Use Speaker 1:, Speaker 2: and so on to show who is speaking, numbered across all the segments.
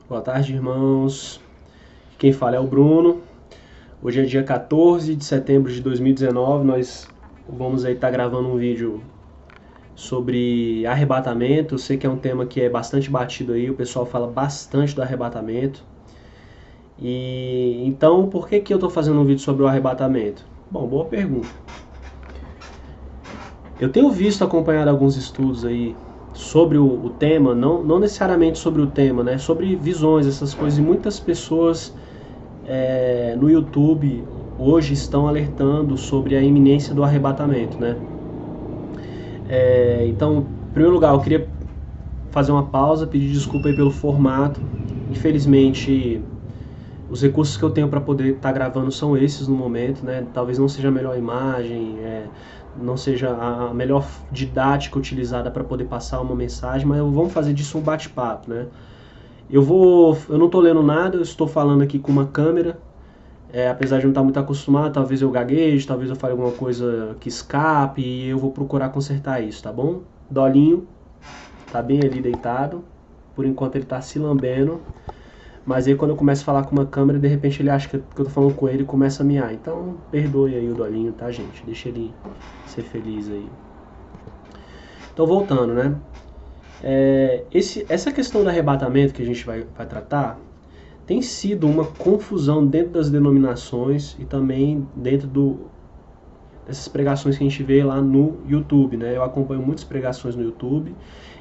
Speaker 1: Boa tarde, irmãos. Quem fala é o Bruno. Hoje é dia 14 de setembro de 2019. Nós vamos aí estar gravando um vídeo sobre arrebatamento. Eu sei que é um tema que é bastante batido aí, o pessoal fala bastante do arrebatamento. E então, por que eu estou fazendo um vídeo sobre o arrebatamento? Bom, boa pergunta. Eu tenho visto, acompanhado alguns estudos aí sobre o tema, não necessariamente sobre o tema, né? Sobre visões, essas coisas. E muitas pessoas no YouTube hoje estão alertando sobre a iminência do arrebatamento, né? Então, em primeiro lugar, eu queria fazer uma pausa, pedir desculpa aí pelo formato. Infelizmente, os recursos que eu tenho para poder estar gravando são esses no momento, né? Talvez não seja a melhor imagem, não seja a melhor didática utilizada para poder passar uma mensagem, mas vamos fazer disso um bate-papo, né? Eu não estou lendo nada, eu estou falando aqui com uma câmera, apesar de não estar muito acostumado, talvez eu gagueje, talvez eu fale alguma coisa que escape, e eu vou procurar consertar isso, tá bom? Dolinho tá bem ali deitado, por enquanto ele tá se lambendo, mas aí quando eu começo a falar com uma câmera, de repente ele acha que eu tô falando com ele e começa a miar. Então perdoe aí o Dolinho, tá, gente? Deixa ele ser feliz aí. Então voltando, né? Essa questão do arrebatamento que a gente vai tratar tem sido uma confusão dentro das denominações e também dentro dessas pregações que a gente vê lá no YouTube, né? Eu acompanho muitas pregações no YouTube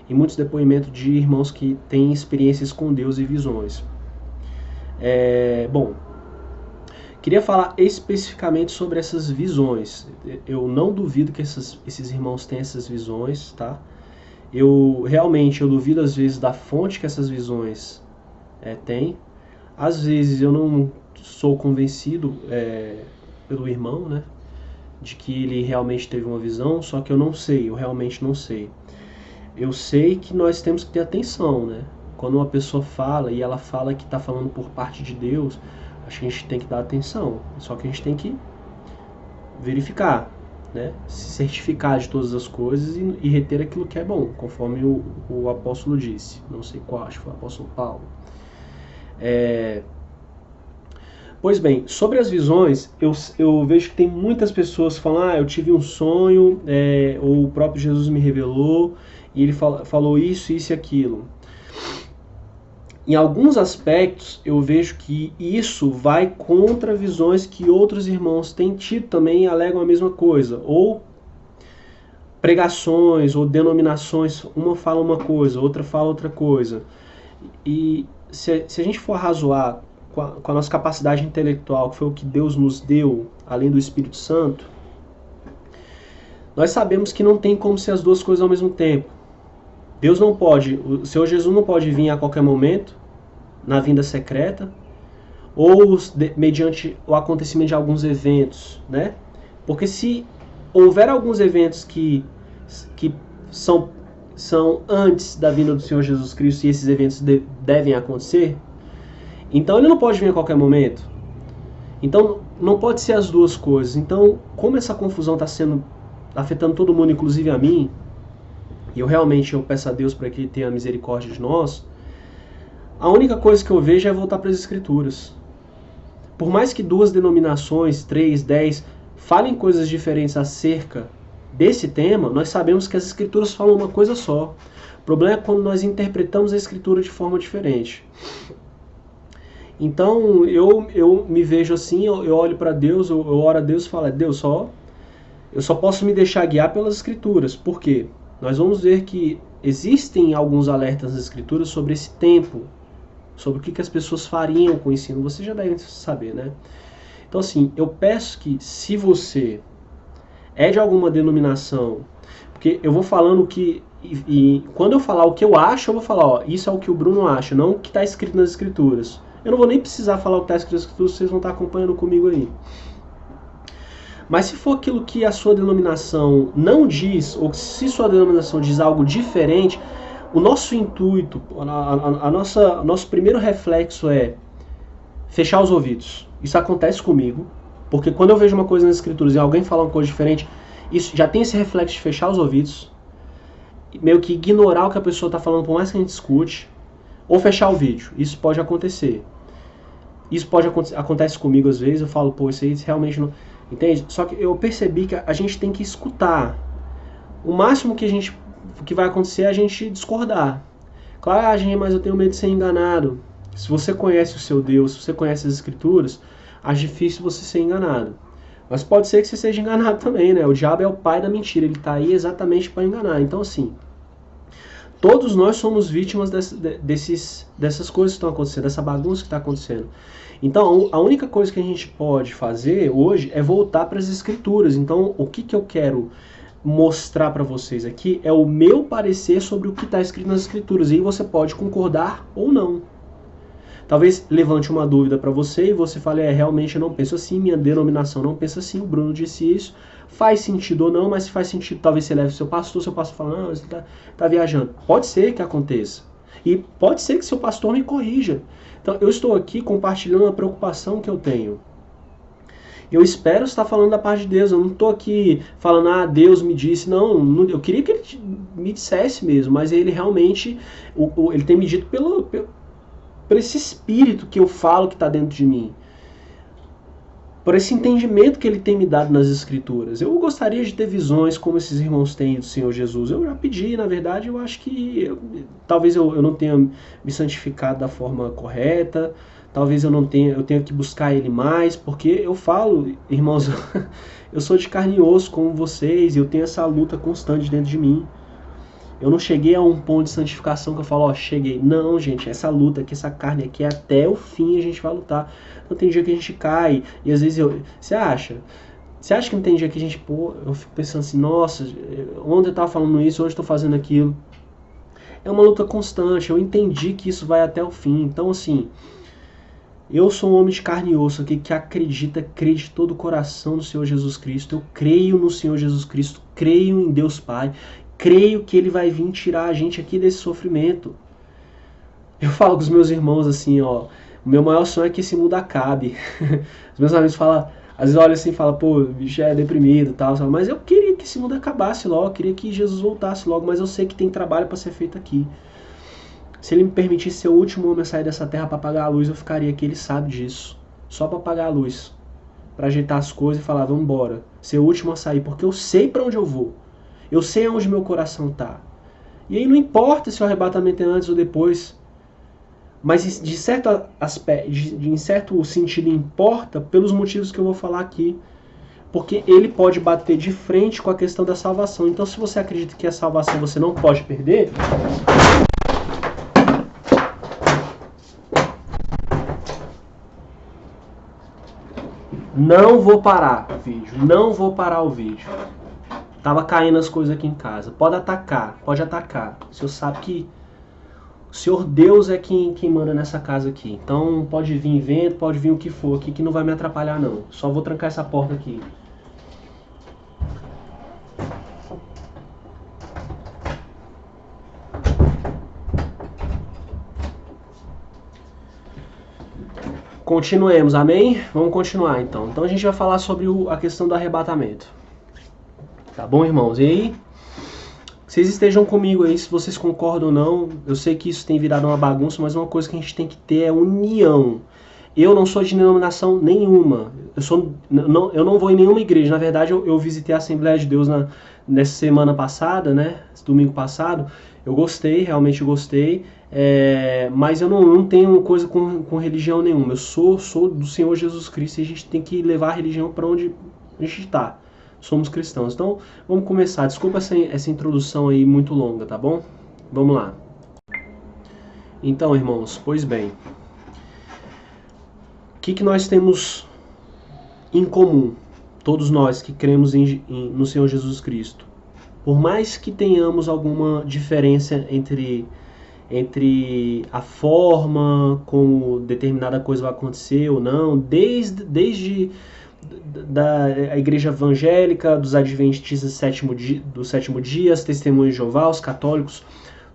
Speaker 1: e muitos depoimentos de irmãos que têm experiências com Deus e visões. Bom, queria falar especificamente sobre essas visões. Eu não duvido que esses irmãos tenham essas visões, tá? Eu duvido às vezes da fonte que essas visões têm. Às vezes eu não sou convencido pelo irmão, né, de que ele realmente teve uma visão, só que eu realmente não sei. Eu sei que nós temos que ter atenção, né? Quando uma pessoa fala e ela fala que está falando por parte de Deus, acho que a gente tem que dar atenção. Só que a gente tem que verificar, né? Se certificar de todas as coisas e reter aquilo que é bom, conforme o apóstolo disse. Não sei qual, acho que foi o apóstolo Paulo. Pois bem, sobre as visões, eu vejo que tem muitas pessoas que falam, eu tive um sonho, ou o próprio Jesus me revelou, e ele falou isso, isso e aquilo. Em alguns aspectos, eu vejo que isso vai contra visões que outros irmãos têm tido também e alegam a mesma coisa. Ou pregações, ou denominações, uma fala uma coisa, outra fala outra coisa. E se a gente for razoar com a nossa capacidade intelectual, que foi o que Deus nos deu, além do Espírito Santo, nós sabemos que não tem como ser as duas coisas ao mesmo tempo. Deus não pode, o Senhor Jesus não pode vir a qualquer momento, na vinda secreta, ou mediante o acontecimento de alguns eventos, né? Porque se houver alguns eventos que são antes da vinda do Senhor Jesus Cristo e esses eventos devem acontecer, então ele não pode vir a qualquer momento. Então não pode ser as duas coisas. Então, como essa confusão está afetando todo mundo, inclusive a mim, e eu peço a Deus para que ele tenha misericórdia de nós, a única coisa que eu vejo é voltar para as Escrituras. Por mais que duas denominações, 3, 10, falem coisas diferentes acerca desse tema, nós sabemos que as Escrituras falam uma coisa só. O problema é quando nós interpretamos a Escritura de forma diferente. Então, eu me vejo assim, eu olho para Deus, eu oro a Deus e falo, Deus, eu só posso me deixar guiar pelas Escrituras. Por quê? Nós vamos ver que existem alguns alertas nas Escrituras sobre esse tempo, sobre o que as pessoas fariam com o ensino. Você já deve saber, né? Então, assim, eu peço que, se você é de alguma denominação, porque eu vou falando que, e quando eu falar o que eu acho, eu vou falar, isso é o que o Bruno acha, não o que está escrito nas Escrituras. Eu não vou nem precisar falar o que está escrito nas Escrituras, vocês vão estar acompanhando comigo aí. Mas se for aquilo que a sua denominação não diz, ou se sua denominação diz algo diferente, o nosso intuito, nosso primeiro reflexo é fechar os ouvidos. Isso acontece comigo, porque quando eu vejo uma coisa nas Escrituras e alguém fala uma coisa diferente, isso já tem esse reflexo de fechar os ouvidos, meio que ignorar o que a pessoa está falando, por mais que a gente escute, ou fechar o vídeo. Isso pode acontecer. Isso pode acontece comigo às vezes, eu falo, pô, isso aí realmente não... Entende? Só que eu percebi que a gente tem que escutar. O máximo que vai acontecer é a gente discordar. Claro, gente, mas eu tenho medo de ser enganado. Se você conhece o seu Deus, se você conhece as Escrituras, acho difícil você ser enganado. Mas pode ser que você seja enganado também, né? O diabo é o pai da mentira, ele está aí exatamente para enganar. Então, assim, todos nós somos vítimas dessas coisas que estão acontecendo, dessa bagunça que está acontecendo. Então, a única coisa que a gente pode fazer hoje é voltar para as Escrituras. Então, o que eu quero mostrar para vocês aqui é o meu parecer sobre o que está escrito nas Escrituras. E aí você pode concordar ou não. Talvez levante uma dúvida para você e você fale, realmente eu não penso assim, minha denominação não pensa assim, o Bruno disse isso. Faz sentido ou não, mas se faz sentido, talvez você leve seu pastor fala, não, você tá viajando. Pode ser que aconteça. E pode ser que seu pastor me corrija. Então, eu estou aqui compartilhando a preocupação que eu tenho. Eu espero estar falando da parte de Deus. Eu não estou aqui falando, Deus me disse. Não, eu queria que ele me dissesse mesmo, mas ele realmente, ele tem me dito pelo esse espírito que eu falo que está dentro de mim. Por esse entendimento que ele tem me dado nas Escrituras. Eu gostaria de ter visões como esses irmãos têm do Senhor Jesus. Eu já pedi, na verdade, eu acho que talvez eu não tenha me santificado da forma correta, talvez eu tenha que buscar ele mais, porque eu falo, irmãos, eu sou de carne e osso como vocês, e eu tenho essa luta constante dentro de mim. Eu não cheguei a um ponto de santificação que eu falo, cheguei. Não, gente, essa luta aqui, essa carne aqui, até o fim a gente vai lutar. Não tem dia que a gente cai, e às vezes Você acha que não tem dia que a gente, eu fico pensando assim, nossa, ontem eu tava falando isso, hoje eu tô fazendo aquilo. É uma luta constante, eu entendi que isso vai até o fim. Então, assim, eu sou um homem de carne e osso aqui que crê de todo o coração no Senhor Jesus Cristo. Eu creio no Senhor Jesus Cristo, creio em Deus Pai. Creio que ele vai vir tirar a gente aqui desse sofrimento. Eu falo com os meus irmãos assim, o meu maior sonho é que esse mundo acabe. Os meus amigos falam, às vezes olham assim e falam, o bicho é deprimido e tal, mas eu queria que esse mundo acabasse logo, eu queria que Jesus voltasse logo, mas eu sei que tem trabalho para ser feito aqui. Se ele me permitisse ser o último homem a sair dessa terra para apagar a luz, eu ficaria aqui, ele sabe disso. Só para apagar a luz. Para ajeitar as coisas e falar, vamos embora. Ser o último a sair, porque eu sei para onde eu vou. Eu sei onde meu coração está. E aí não importa se o arrebatamento é antes ou depois. Mas em certo sentido importa pelos motivos que eu vou falar aqui. Porque ele pode bater de frente com a questão da salvação. Então se você acredita que a salvação você não pode perder... Não vou parar o vídeo. Não vou parar o vídeo. Tava caindo as coisas aqui em casa. Pode atacar. O senhor sabe que o Senhor Deus é quem manda nessa casa aqui. Então pode vir vento, pode vir o que for aqui que não vai me atrapalhar não. Só vou trancar essa porta aqui. Continuemos, amém? Vamos continuar então. Então a gente vai falar sobre a questão do arrebatamento. Tá bom, irmãos? E aí, vocês estejam comigo aí, se vocês concordam ou não. Eu sei que isso tem virado uma bagunça, mas uma coisa que a gente tem que ter é união. Eu não sou de denominação nenhuma. Eu não vou em nenhuma igreja. Na verdade, eu visitei a Assembleia de Deus nessa semana passada, né? Domingo passado. Eu gostei, realmente gostei. Mas eu não tenho coisa com religião nenhuma. Eu sou do Senhor Jesus Cristo e a gente tem que levar a religião para onde a gente está. Somos cristãos. Então, vamos começar. Desculpa essa introdução aí muito longa, tá bom? Vamos lá. Então, irmãos, pois bem. O que nós temos em comum? Todos nós que cremos no Senhor Jesus Cristo. Por mais que tenhamos alguma diferença entre a forma como determinada coisa vai acontecer ou não, desde da igreja evangélica, dos adventistas do sétimo dia, as testemunhas de Jeová, os católicos,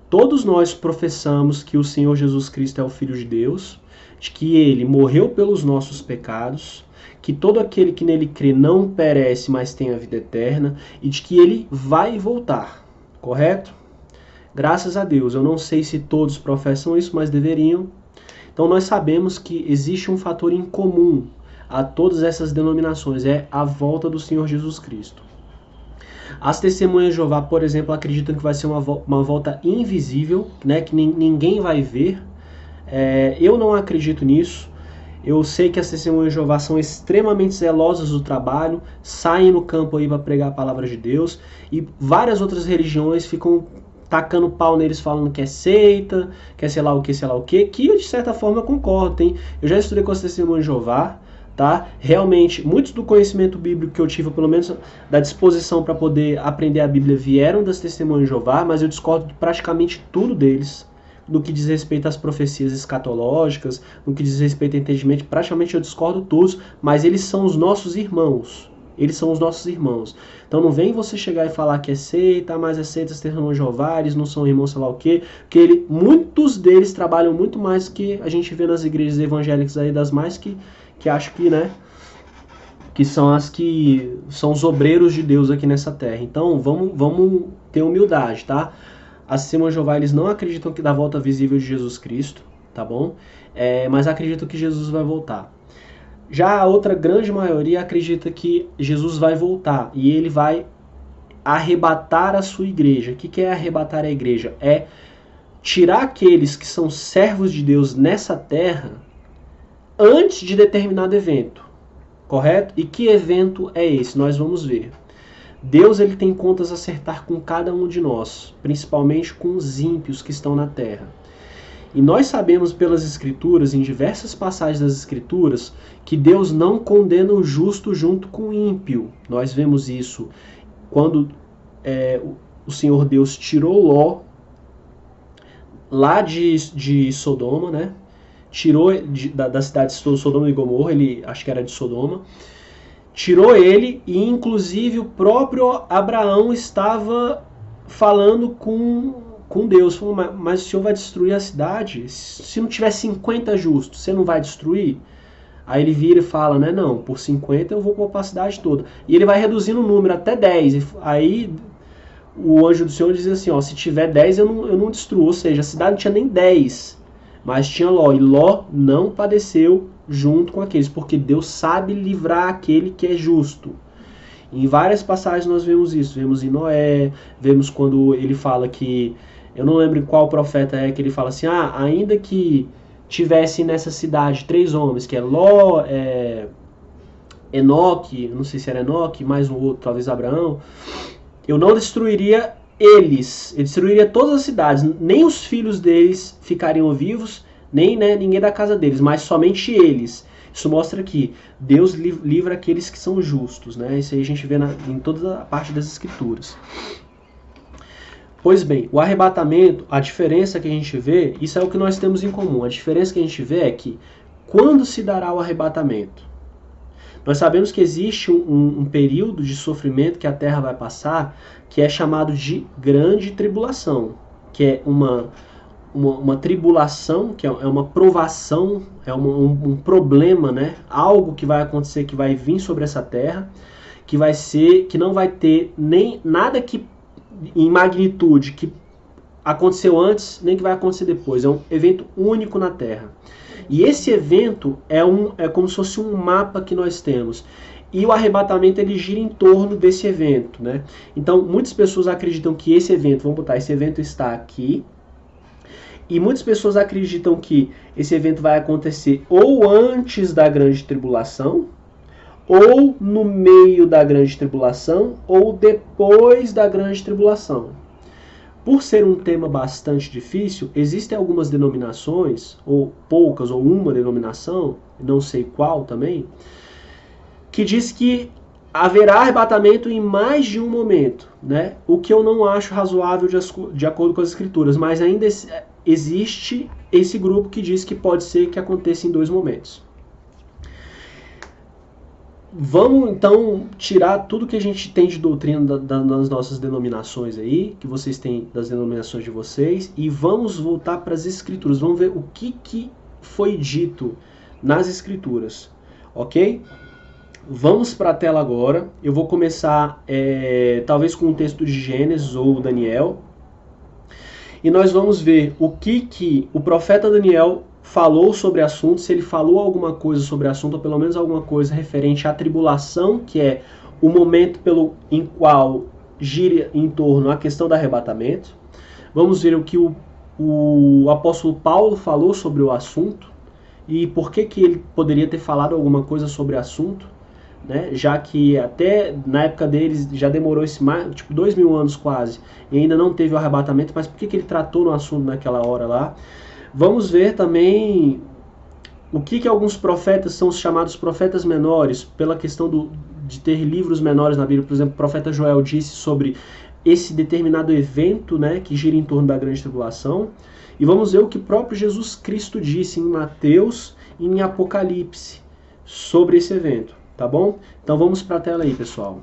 Speaker 1: todos nós professamos que o Senhor Jesus Cristo é o Filho de Deus, de que ele morreu pelos nossos pecados, que todo aquele que nele crê não perece, mas tem a vida eterna, e de que ele vai voltar, correto? Graças a Deus, eu não sei se todos professam isso, mas deveriam. Então nós sabemos que existe um fator em comum a todas essas denominações, é a volta do Senhor Jesus Cristo. As testemunhas de Jeová, por exemplo, acreditam que vai ser uma volta invisível, né, que ninguém vai ver. Eu não acredito nisso. Eu sei que as testemunhas de Jeová são extremamente zelosas do trabalho, saem no campo aí para pregar a palavra de Deus, e várias outras religiões ficam tacando pau neles, falando que é seita, que é sei lá o que, que de certa forma eu concordo, hein? Eu já estudei com as testemunhas de Jeová, tá? Realmente, muitos do conhecimento bíblico que eu tive, pelo menos da disposição para poder aprender a Bíblia, vieram das testemunhas de Jeová, mas eu discordo de praticamente tudo deles. No que diz respeito às profecias escatológicas, no que diz respeito ao entendimento, praticamente eu discordo todos, mas eles são os nossos irmãos. Eles são os nossos irmãos. Então não vem você chegar e falar que é seita, mas é seita, as testemunhas de Jeová, eles não são irmãos, sei lá o quê, porque muitos deles trabalham muito mais que a gente vê nas igrejas evangélicas aí, das mais que acho que, né, que são as que são os obreiros de Deus aqui nessa terra. Então vamos ter humildade, tá? As testemunhas de Jeová, eles não acreditam que da volta visível de Jesus Cristo, tá bom? Mas acreditam que Jesus vai voltar. Já a outra grande maioria acredita que Jesus vai voltar e ele vai arrebatar a sua igreja. O que é arrebatar a igreja? É tirar aqueles que são servos de Deus nessa terra antes de determinado evento, correto? E que evento é esse? Nós vamos ver. Deus, ele tem contas a acertar com cada um de nós, principalmente com os ímpios que estão na terra. E nós sabemos pelas Escrituras, em diversas passagens das Escrituras, que Deus não condena o justo junto com o ímpio. Nós vemos isso quando o Senhor Deus tirou Ló lá de Sodoma, né? Tirou da cidade de Sodoma e Gomorra, ele acho que era de Sodoma. Tirou ele e, inclusive, o próprio Abraão estava falando com Deus. Falou, mas o Senhor vai destruir a cidade? Se não tiver 50 justos, você não vai destruir? Aí ele vira e fala, né? Não, por 50 eu vou para a cidade toda. E ele vai reduzindo o número até 10. Aí o anjo do Senhor diz assim, ó, se tiver 10 eu não destruo. Ou seja, a cidade não tinha nem 10, mas tinha Ló. E Ló não padeceu junto com aqueles, porque Deus sabe livrar aquele que é justo. Em várias passagens nós vemos isso. Vemos em Noé, vemos quando ele fala que, eu não lembro qual profeta é, que ele fala assim, ainda que tivesse nessa cidade 3 homens, que é Ló, Enoque, não sei se era Enoque, mais um outro, talvez Abraão, eu não destruiria eles, eu destruiria todas as cidades, nem os filhos deles ficariam vivos, nem ninguém da casa deles, mas somente eles. Isso mostra que Deus livra aqueles que são justos, né? Isso aí a gente vê em toda a parte das Escrituras. Pois bem, o arrebatamento, a diferença que a gente vê, isso é o que nós temos em comum. A diferença que a gente vê é que, quando se dará o arrebatamento? Nós sabemos que existe um período de sofrimento que a Terra vai passar, que é chamado de grande tribulação, que é uma tribulação, que é uma provação, é um problema, né? Algo que vai acontecer, que vai vir sobre essa terra, que não vai ter nem nada que em magnitude que aconteceu antes, nem que vai acontecer depois. É um evento único na Terra. E esse evento é como se fosse um mapa que nós temos. E o arrebatamento, ele gira em torno desse evento, né? Então, muitas pessoas acreditam que esse evento, vamos botar, esse evento está aqui. E muitas pessoas acreditam que esse evento vai acontecer ou antes da grande tribulação, ou no meio da grande tribulação, ou depois da grande tribulação. Por ser um tema bastante difícil, existem algumas denominações, ou poucas, ou uma denominação, não sei qual também, que diz que haverá arrebatamento em mais de um momento, né? O que eu não acho razoável de acordo com as Escrituras, mas ainda existe esse grupo que diz que pode ser que aconteça em 2 momentos. Vamos então tirar tudo que a gente tem de doutrina das nossas denominações aí, que vocês têm das denominações de vocês, e vamos voltar para as Escrituras. Vamos ver o que foi dito nas Escrituras, ok? Vamos para a tela agora. Eu vou começar talvez com um texto de Gênesis ou Daniel. e nós vamos ver o que o profeta Daniel falou sobre o assunto, se ele falou alguma coisa sobre o assunto, ou pelo menos alguma coisa referente à tribulação, que é o momento em qual gira em torno a questão do arrebatamento. Vamos ver o que o apóstolo Paulo falou sobre o assunto e por que ele poderia ter falado alguma coisa sobre o assunto, né? Já que até na época deles já demorou tipo 2000 anos quase e ainda não teve o arrebatamento, mas por que ele tratou no assunto naquela hora lá. Vamos ver também o que alguns profetas são os chamados profetas menores, pela questão de ter livros menores na Bíblia. Por exemplo, o profeta Joel disse sobre esse determinado evento, né, que gira em torno da grande tribulação. E vamos ver o que o próprio Jesus Cristo disse em Mateus e em Apocalipse sobre esse evento, tá bom? Então vamos para a tela aí, pessoal.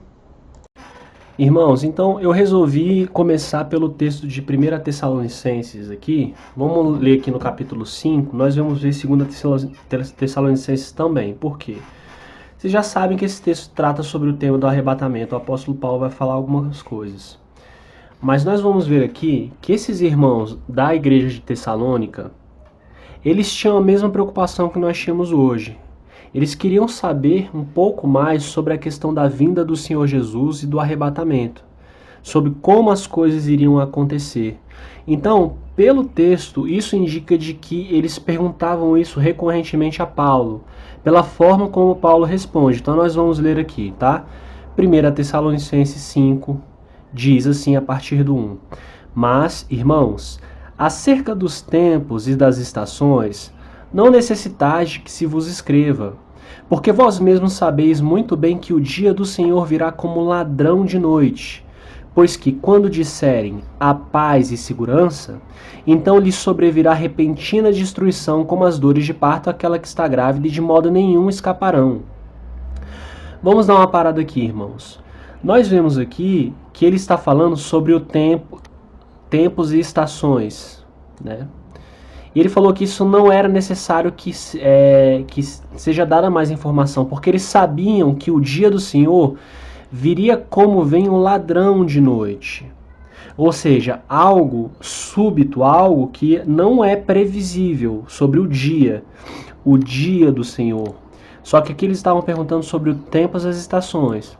Speaker 1: Irmãos, então eu resolvi começar pelo texto de 1 Tessalonicenses aqui. Vamos ler aqui no capítulo 5, nós vamos ver 2 Tessalonicenses também. Por quê? Vocês já sabem que esse texto trata sobre o tema do arrebatamento. O apóstolo Paulo vai falar algumas coisas. Mas nós vamos ver aqui que esses irmãos da igreja de Tessalônica, eles tinham a mesma preocupação que nós tínhamos hoje. Eles queriam saber um pouco mais sobre a questão da vinda do Senhor Jesus e do arrebatamento, sobre como as coisas iriam acontecer. Então, pelo texto, isso indica de que eles perguntavam isso recorrentemente a Paulo, pela forma como Paulo responde. Então nós vamos ler aqui, tá? 1 Tessalonicenses 5 diz assim a partir do 1. Mas, irmãos, acerca dos tempos e das estações, não necessitais que se vos escreva, porque vós mesmos sabeis muito bem que o dia do Senhor virá como ladrão de noite. Pois que, quando disserem a paz e segurança, então lhes sobrevirá repentina destruição, como as dores de parto aquela que está grávida, e de modo nenhum escaparão. Vamos dar uma parada aqui, irmãos. Nós vemos aqui que ele está falando sobre o tempos e estações, né? E ele falou que isso não era necessário que seja dada mais informação, porque eles sabiam que o dia do Senhor viria como vem um ladrão de noite. Ou seja, algo súbito, algo que não é previsível sobre o dia do Senhor. Só que aqui eles estavam perguntando sobre o tempo e as estações.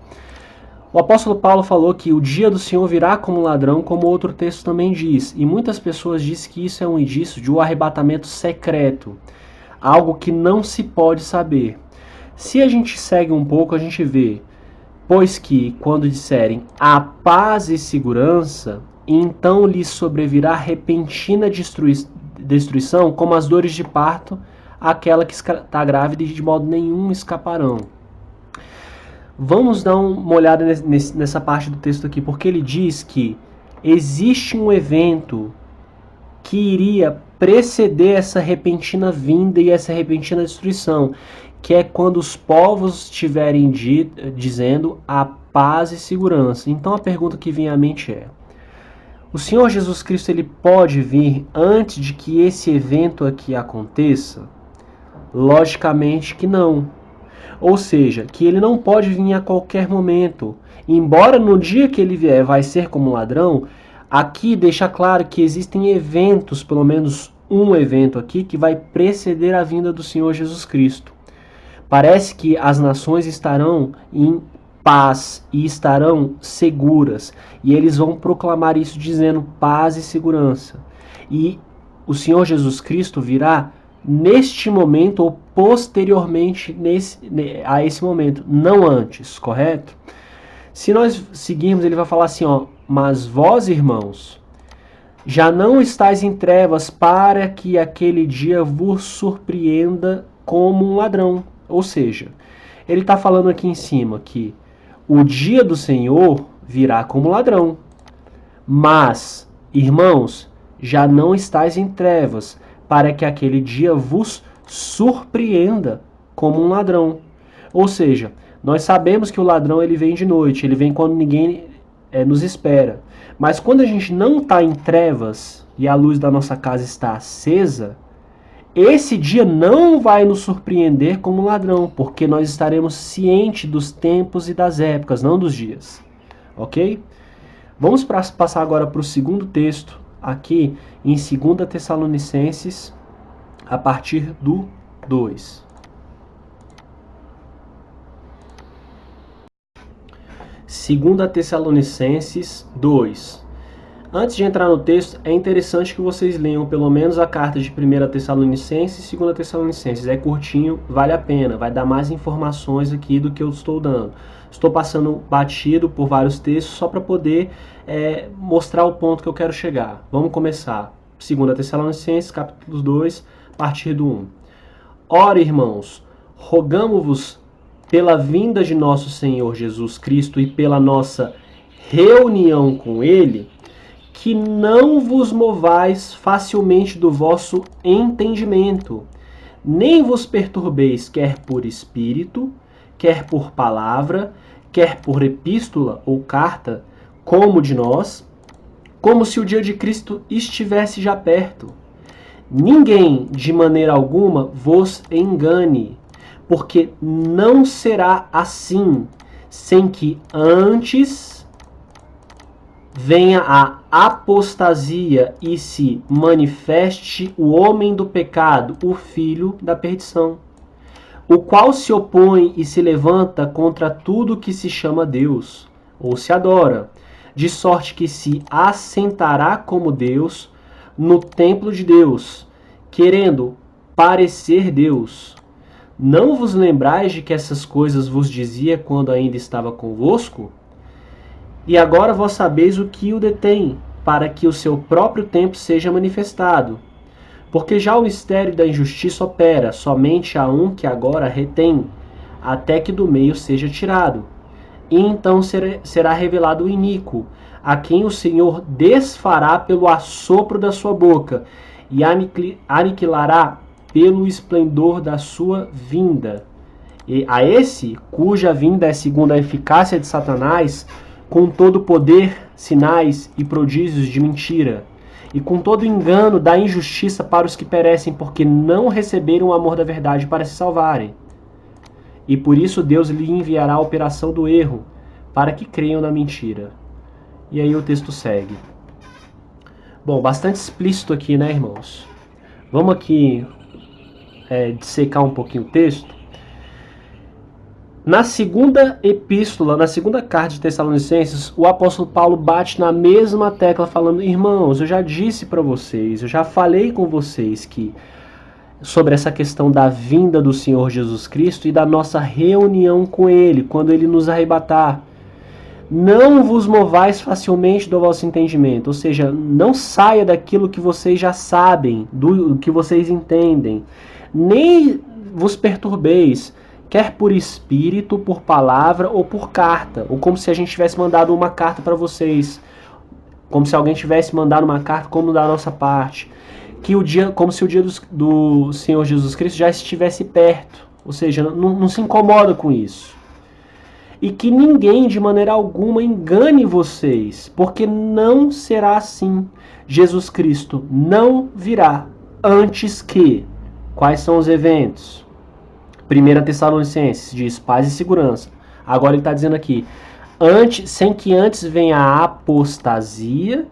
Speaker 1: O apóstolo Paulo falou que o dia do Senhor virá como ladrão, como outro texto também diz. E muitas pessoas dizem que isso é um indício de um arrebatamento secreto. Algo que não se pode saber. Se a gente segue um pouco, a gente vê: pois que, quando disserem a paz e segurança, então lhes sobrevirá repentina destruição, como as dores de parto, aquela que está grávida, e de modo nenhum escaparão. Vamos dar uma olhada nessa parte do texto aqui, porque ele diz que existe um evento que iria preceder essa repentina vinda e essa repentina destruição, que é quando os povos estiverem dizendo a paz e segurança. Então a pergunta que vem à mente é: o Senhor Jesus Cristo, ele pode vir antes de que esse evento aqui aconteça? Logicamente que não. Ou seja, que ele não pode vir a qualquer momento. Embora no dia que ele vier vai ser como ladrão, aqui deixa claro que existem eventos, pelo menos um evento aqui, que vai preceder a vinda do Senhor Jesus Cristo. Parece que as nações estarão em paz e estarão seguras. E eles vão proclamar isso dizendo paz e segurança. E o Senhor Jesus Cristo virá neste momento ou posteriormente a esse momento, não antes, correto? Se nós seguirmos, ele vai falar assim, ó: mas vós, irmãos, já não estáis em trevas para que aquele dia vos surpreenda como um ladrão. Ou seja, ele está falando aqui em cima que o dia do Senhor virá como ladrão. Mas, irmãos, já não estáis em trevas para que aquele dia vos surpreenda como um ladrão. Ou seja, nós sabemos que o ladrão ele vem de noite, ele vem quando ninguém nos espera. Mas quando a gente não está em trevas e a luz da nossa casa está acesa, esse dia não vai nos surpreender como um ladrão, porque nós estaremos cientes dos tempos e das épocas, não dos dias. Ok? Vamos passar agora para o segundo texto, aqui em 2 Tessalonicenses, a partir do 2. Segunda Tessalonicenses 2. Antes de entrar no texto, é interessante que vocês leiam pelo menos a carta de 1 Tessalonicenses e 2 Tessalonicenses. É curtinho, vale a pena, vai dar mais informações aqui do que eu estou dando. Estou passando batido por vários textos só para poder mostrar o ponto que eu quero chegar. Vamos começar. 2 Tessalonicenses, capítulo 2, a partir do 1. Ora, irmãos, rogamo-vos pela vinda de nosso Senhor Jesus Cristo e pela nossa reunião com Ele, que não vos movais facilmente do vosso entendimento, nem vos perturbeis quer por espírito, quer por palavra, quer por epístola ou carta, como de nós, como se o dia de Cristo estivesse já perto. Ninguém, de maneira alguma, vos engane, porque não será assim, sem que antes venha a apostasia e se manifeste o homem do pecado, o filho da perdição, o qual se opõe e se levanta contra tudo que se chama Deus, ou se adora, de sorte que se assentará como Deus no templo de Deus, querendo parecer Deus. Não vos lembrais de que essas coisas vos dizia quando ainda estava convosco? E agora vós sabeis o que o detém, para que o seu próprio tempo seja manifestado. Porque já o mistério da injustiça opera, somente há um que agora retém, até que do meio seja tirado. E então será revelado o iníquo, a quem o Senhor desfará pelo assopro da sua boca, e aniquilará pelo esplendor da sua vinda. E a esse, cuja vinda é segundo a eficácia de Satanás, com todo poder, sinais e prodígios de mentira, e com todo engano da injustiça para os que perecem, porque não receberam o amor da verdade para se salvarem. E por isso Deus lhe enviará a operação do erro, para que creiam na mentira. E aí o texto segue. Bom, bastante explícito aqui, né, irmãos? Vamos aqui dissecar um pouquinho o texto. Na segunda epístola, na segunda carta de Tessalonicenses, o apóstolo Paulo bate na mesma tecla falando: irmãos, eu já disse para vocês, eu já falei com vocês que sobre essa questão da vinda do Senhor Jesus Cristo e da nossa reunião com Ele, quando Ele nos arrebatar. Não vos movais facilmente do vosso entendimento, ou seja, não saia daquilo que vocês já sabem, do que vocês entendem, nem vos perturbeis, quer por espírito, por palavra ou por carta, ou como se a gente tivesse mandado uma carta para vocês, como se alguém tivesse mandado uma carta como da nossa parte, como se o dia do Senhor Jesus Cristo já estivesse perto, ou seja, não se incomoda com isso. E que ninguém de maneira alguma engane vocês, porque não será assim. Jesus Cristo não virá antes que... Quais são os eventos? 1 Tessalonicenses diz paz e segurança. Agora ele está dizendo aqui, sem que antes venha a apostasia.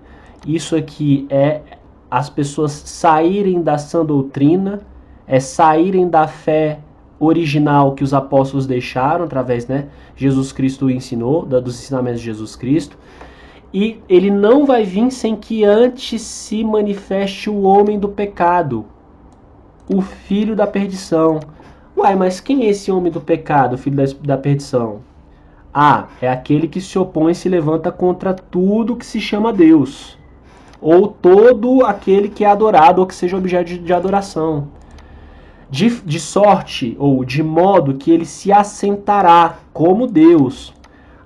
Speaker 1: Isso aqui é as pessoas saírem da sã doutrina, saírem da fé original que os apóstolos deixaram através, Jesus Cristo ensinou, dos ensinamentos de Jesus Cristo. E ele não vai vir sem que antes se manifeste o homem do pecado, o filho da perdição. Uai, mas quem é esse homem do pecado, filho da perdição? É aquele que se opõe e se levanta contra tudo que se chama Deus, ou todo aquele que é adorado ou que seja objeto de adoração. De sorte, ou de modo que ele se assentará como Deus.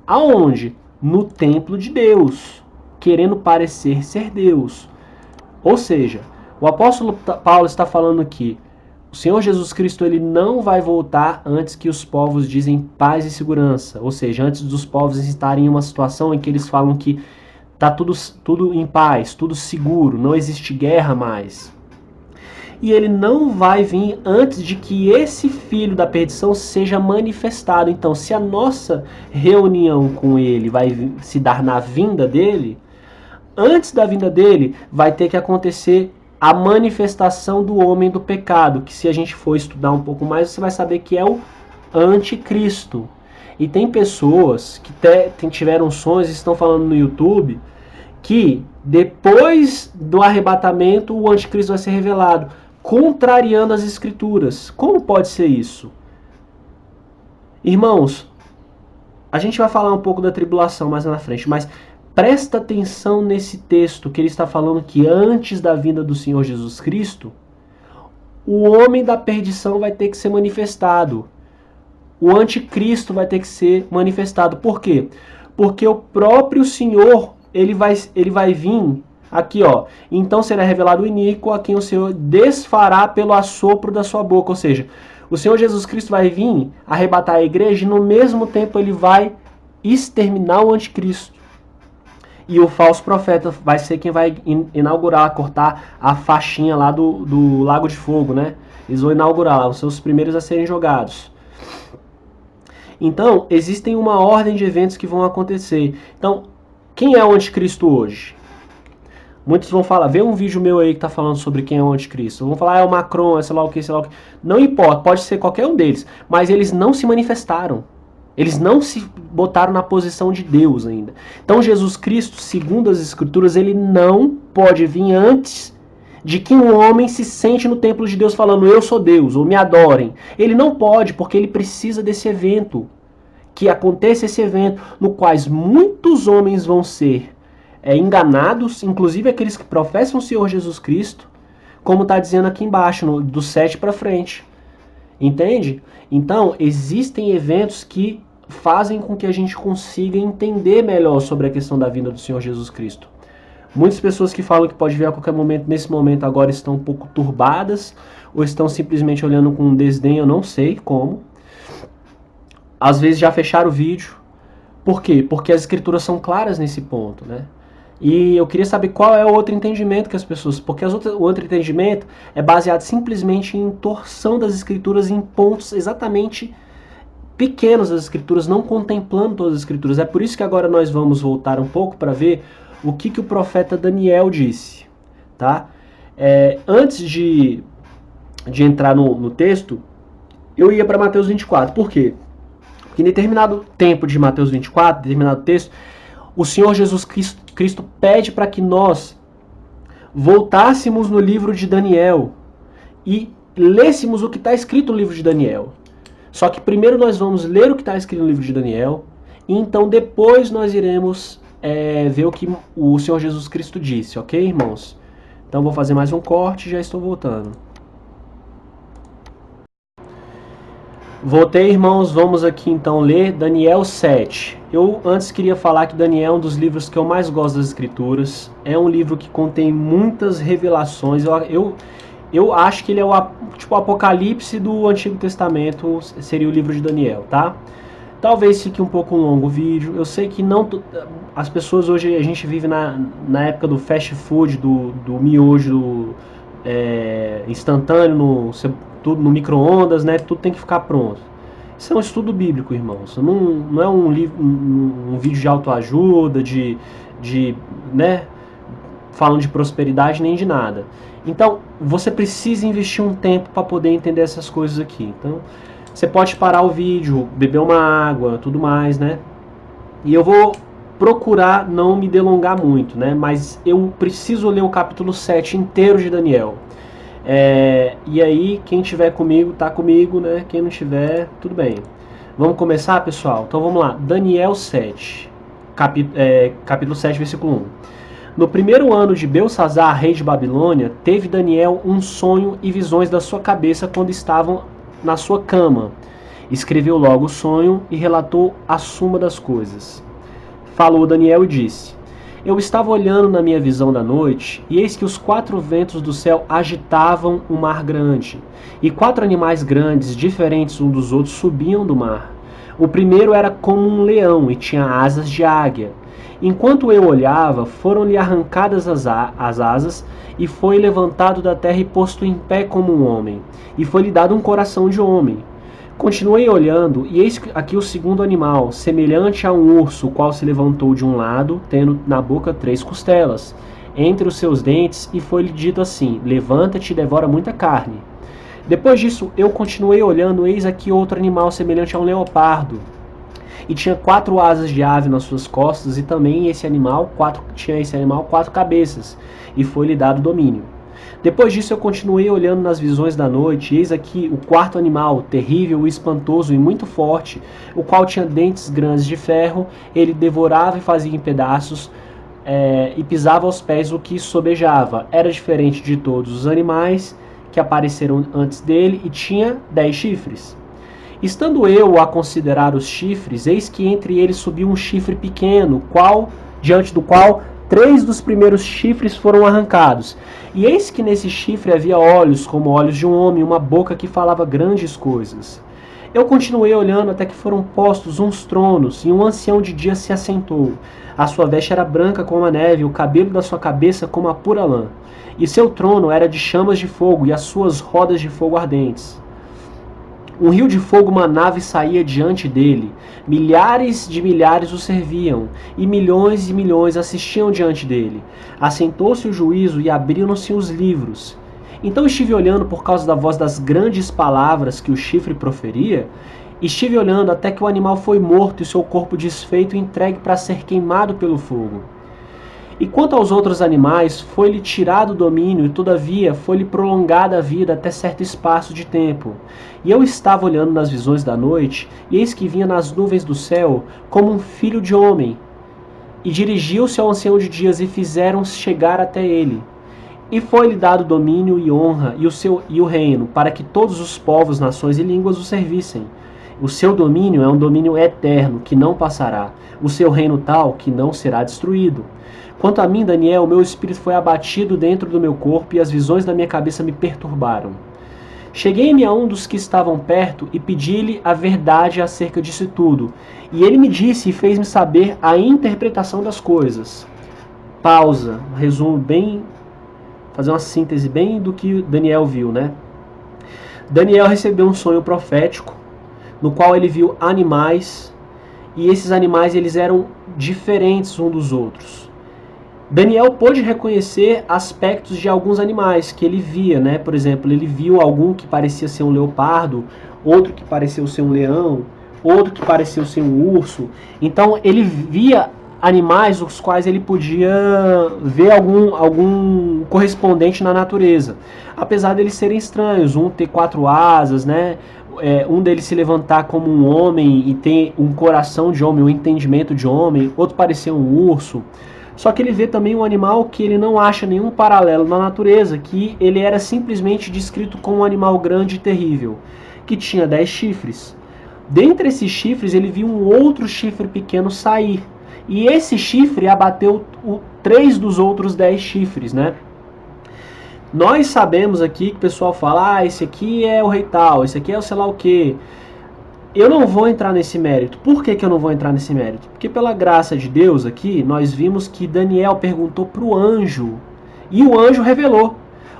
Speaker 1: Aonde? No templo de Deus, querendo parecer ser Deus. Ou seja, o apóstolo Paulo está falando aqui, o Senhor Jesus Cristo ele não vai voltar antes que os povos dizem paz e segurança. Ou seja, antes dos povos estarem em uma situação em que eles falam que está tudo em paz, tudo seguro, não existe guerra mais. E ele não vai vir antes de que esse filho da perdição seja manifestado. Então, se a nossa reunião com ele vai se dar na vinda dele, antes da vinda dele, vai ter que acontecer a manifestação do homem do pecado, que se a gente for estudar um pouco mais, você vai saber que é o anticristo. E tem pessoas que tiveram sonhos e estão falando no YouTube que depois do arrebatamento o anticristo vai ser revelado, contrariando as escrituras. Como pode ser isso? Irmãos, a gente vai falar um pouco da tribulação mais na frente, mas presta atenção nesse texto que ele está falando que antes da vinda do Senhor Jesus Cristo, o homem da perdição vai ter que ser manifestado. O anticristo vai ter que ser manifestado. Por quê? Porque o próprio Senhor, ele vai vir aqui, ó. Então será revelado o iníquo a quem o Senhor desfará pelo assopro da sua boca. Ou seja, o Senhor Jesus Cristo vai vir arrebatar a igreja e no mesmo tempo ele vai exterminar o anticristo. E o falso profeta vai ser quem vai inaugurar, cortar a faixinha lá do Lago de Fogo, né? Eles vão inaugurar lá, os seus primeiros a serem jogados. Então, existem uma ordem de eventos que vão acontecer. Então, quem é o anticristo hoje? Muitos vão falar, vê um vídeo meu aí que tá falando sobre quem é o anticristo. Vão falar, é o Macron, é sei lá o que, sei lá o que. Não importa, pode ser qualquer um deles. Mas eles não se manifestaram. Eles não se botaram na posição de Deus ainda. Então Jesus Cristo, segundo as Escrituras, ele não pode vir antes de que um homem se sente no templo de Deus falando, eu sou Deus, ou me adorem. Ele não pode, porque ele precisa desse evento. Que aconteça esse evento, no qual muitos homens vão ser enganados, inclusive aqueles que professam o Senhor Jesus Cristo, como está dizendo aqui embaixo, do 7 para frente. Entende? Então, existem eventos que fazem com que a gente consiga entender melhor sobre a questão da vinda do Senhor Jesus Cristo. Muitas pessoas que falam que pode vir a qualquer momento, nesse momento agora estão um pouco turbadas, ou estão simplesmente olhando com desdém, eu não sei como. Às vezes já fecharam o vídeo. Por quê? Porque as escrituras são claras nesse ponto, né? E eu queria saber qual é o outro entendimento que as pessoas... Porque o outro entendimento é baseado simplesmente em torção das escrituras em pontos exatamente pequenos das escrituras, não contemplando todas as escrituras. É por isso que agora nós vamos voltar um pouco para ver o que o profeta Daniel disse, tá? Antes de entrar no texto, eu ia para Mateus 24. Por quê? Porque em determinado tempo de Mateus 24, determinado texto, o Senhor Jesus Cristo pede para que nós voltássemos no livro de Daniel e lêssemos o que está escrito no livro de Daniel. Só que primeiro nós vamos ler o que está escrito no livro de Daniel, e então depois nós iremos ver o que o Senhor Jesus Cristo disse, ok, irmãos? Então vou fazer mais um corte e já estou voltando. Voltei, irmãos, vamos aqui então ler Daniel 7. Eu antes queria falar que Daniel é um dos livros que eu mais gosto das escrituras. É um livro que contém muitas revelações. Eu acho que ele é o Apocalipse do Antigo Testamento, seria o livro de Daniel, tá? Talvez fique um pouco longo o vídeo. Eu sei que não as pessoas hoje, a gente vive na época do fast food, do miojo instantâneo, tudo no micro-ondas, né? Tudo tem que ficar pronto. Isso é um estudo bíblico, irmãos. Não é um vídeo de autoajuda, né? Falando de prosperidade nem de nada. Então, você precisa investir um tempo para poder entender essas coisas aqui. Então, você pode parar o vídeo, beber uma água, tudo mais, né? E eu vou procurar não me delongar muito, né? Mas eu preciso ler o capítulo 7 inteiro de Daniel. E aí, quem tiver comigo, tá comigo, né? Quem não tiver, tudo bem. Vamos começar, pessoal? Então vamos lá. Daniel 7, capítulo 7, versículo 1. No primeiro ano de Belsazar, rei de Babilônia, teve Daniel um sonho e visões da sua cabeça quando estavam na sua cama. Escreveu logo o sonho e relatou a suma das coisas. Falou Daniel e disse: Eu estava olhando na minha visão da noite, e eis que os 4 ventos do céu agitavam um mar grande, e 4 animais grandes, diferentes uns dos outros, subiam do mar. O primeiro era como um leão e tinha asas de águia. Enquanto eu olhava, foram-lhe arrancadas as asas, e foi levantado da terra e posto em pé como um homem, e foi-lhe dado um coração de homem. Continuei olhando, e eis aqui o segundo animal, semelhante a um urso, o qual se levantou de um lado, tendo na boca 3 costelas, entre os seus dentes, e foi-lhe dito assim: levanta-te e devora muita carne. Depois disso, eu continuei olhando, eis aqui outro animal semelhante a um leopardo, e tinha 4 asas de ave nas suas costas, e também tinha esse animal 4 cabeças, e foi-lhe dado domínio. Depois disso eu continuei olhando nas visões da noite, e eis aqui o quarto animal, terrível, espantoso e muito forte, o qual tinha dentes grandes de ferro, ele devorava e fazia em pedaços, e pisava aos pés o que sobejava. Era diferente de todos os animais que apareceram antes dele, e tinha 10 chifres. Estando eu a considerar os chifres, eis que entre eles subiu um chifre pequeno, diante do qual 3 dos primeiros chifres foram arrancados. E eis que nesse chifre havia olhos, como olhos de um homem, uma boca que falava grandes coisas. Eu continuei olhando até que foram postos uns tronos, e um ancião de dias se assentou. A sua veste era branca como a neve, o cabelo da sua cabeça como a pura lã. E seu trono era de chamas de fogo, e as suas rodas de fogo ardentes. Um rio de fogo manava e saía diante dele. Milhares de milhares o serviam, e milhões assistiam diante dele. Assentou-se o juízo e abriram-se os livros. Então estive olhando por causa da voz das grandes palavras que o chifre proferia. Estive olhando até que o animal foi morto e seu corpo desfeito e entregue para ser queimado pelo fogo. E quanto aos outros animais, foi-lhe tirado o domínio, e todavia foi-lhe prolongada a vida até certo espaço de tempo. E eu estava olhando nas visões da noite, e eis que vinha nas nuvens do céu como um filho de homem. E dirigiu-se ao ancião de dias, e fizeram chegar até ele. E foi-lhe dado domínio e honra, e o reino, para que todos os povos, nações e línguas o servissem. O seu domínio é um domínio eterno, que não passará. O seu reino tal, que não será destruído. Quanto a mim, Daniel, meu espírito foi abatido dentro do meu corpo, e as visões da minha cabeça me perturbaram. Cheguei-me a um dos que estavam perto e pedi-lhe a verdade acerca disso tudo. E ele me disse e fez-me saber a interpretação das coisas. Pausa, resumo bem, fazer uma síntese bem do que Daniel viu, né? Daniel recebeu um sonho profético, no qual ele viu animais, e esses animais eles eram diferentes uns dos outros. Daniel pôde reconhecer aspectos de alguns animais que ele via, né? Por exemplo, ele viu algum que parecia ser um leopardo, outro que parecia ser um leão, outro que parecia ser um urso. Então ele via animais os quais ele podia ver algum correspondente na natureza. Apesar deles serem estranhos, um ter 4 asas, né? Um deles se levantar como um homem e ter um coração de homem, um entendimento de homem, outro parecer um urso. Só que ele vê também um animal que ele não acha nenhum paralelo na natureza, que ele era simplesmente descrito como um animal grande e terrível, que tinha 10 chifres. Dentre esses chifres, ele viu um outro chifre pequeno sair. E esse chifre abateu 3 dos outros 10 chifres, né? Nós sabemos aqui que o pessoal fala, esse aqui é o rei tal, esse aqui é o sei lá o quê. Eu não vou entrar nesse mérito. Por que eu não vou entrar nesse mérito? Porque pela graça de Deus aqui, nós vimos que Daniel perguntou para o anjo, e o anjo revelou.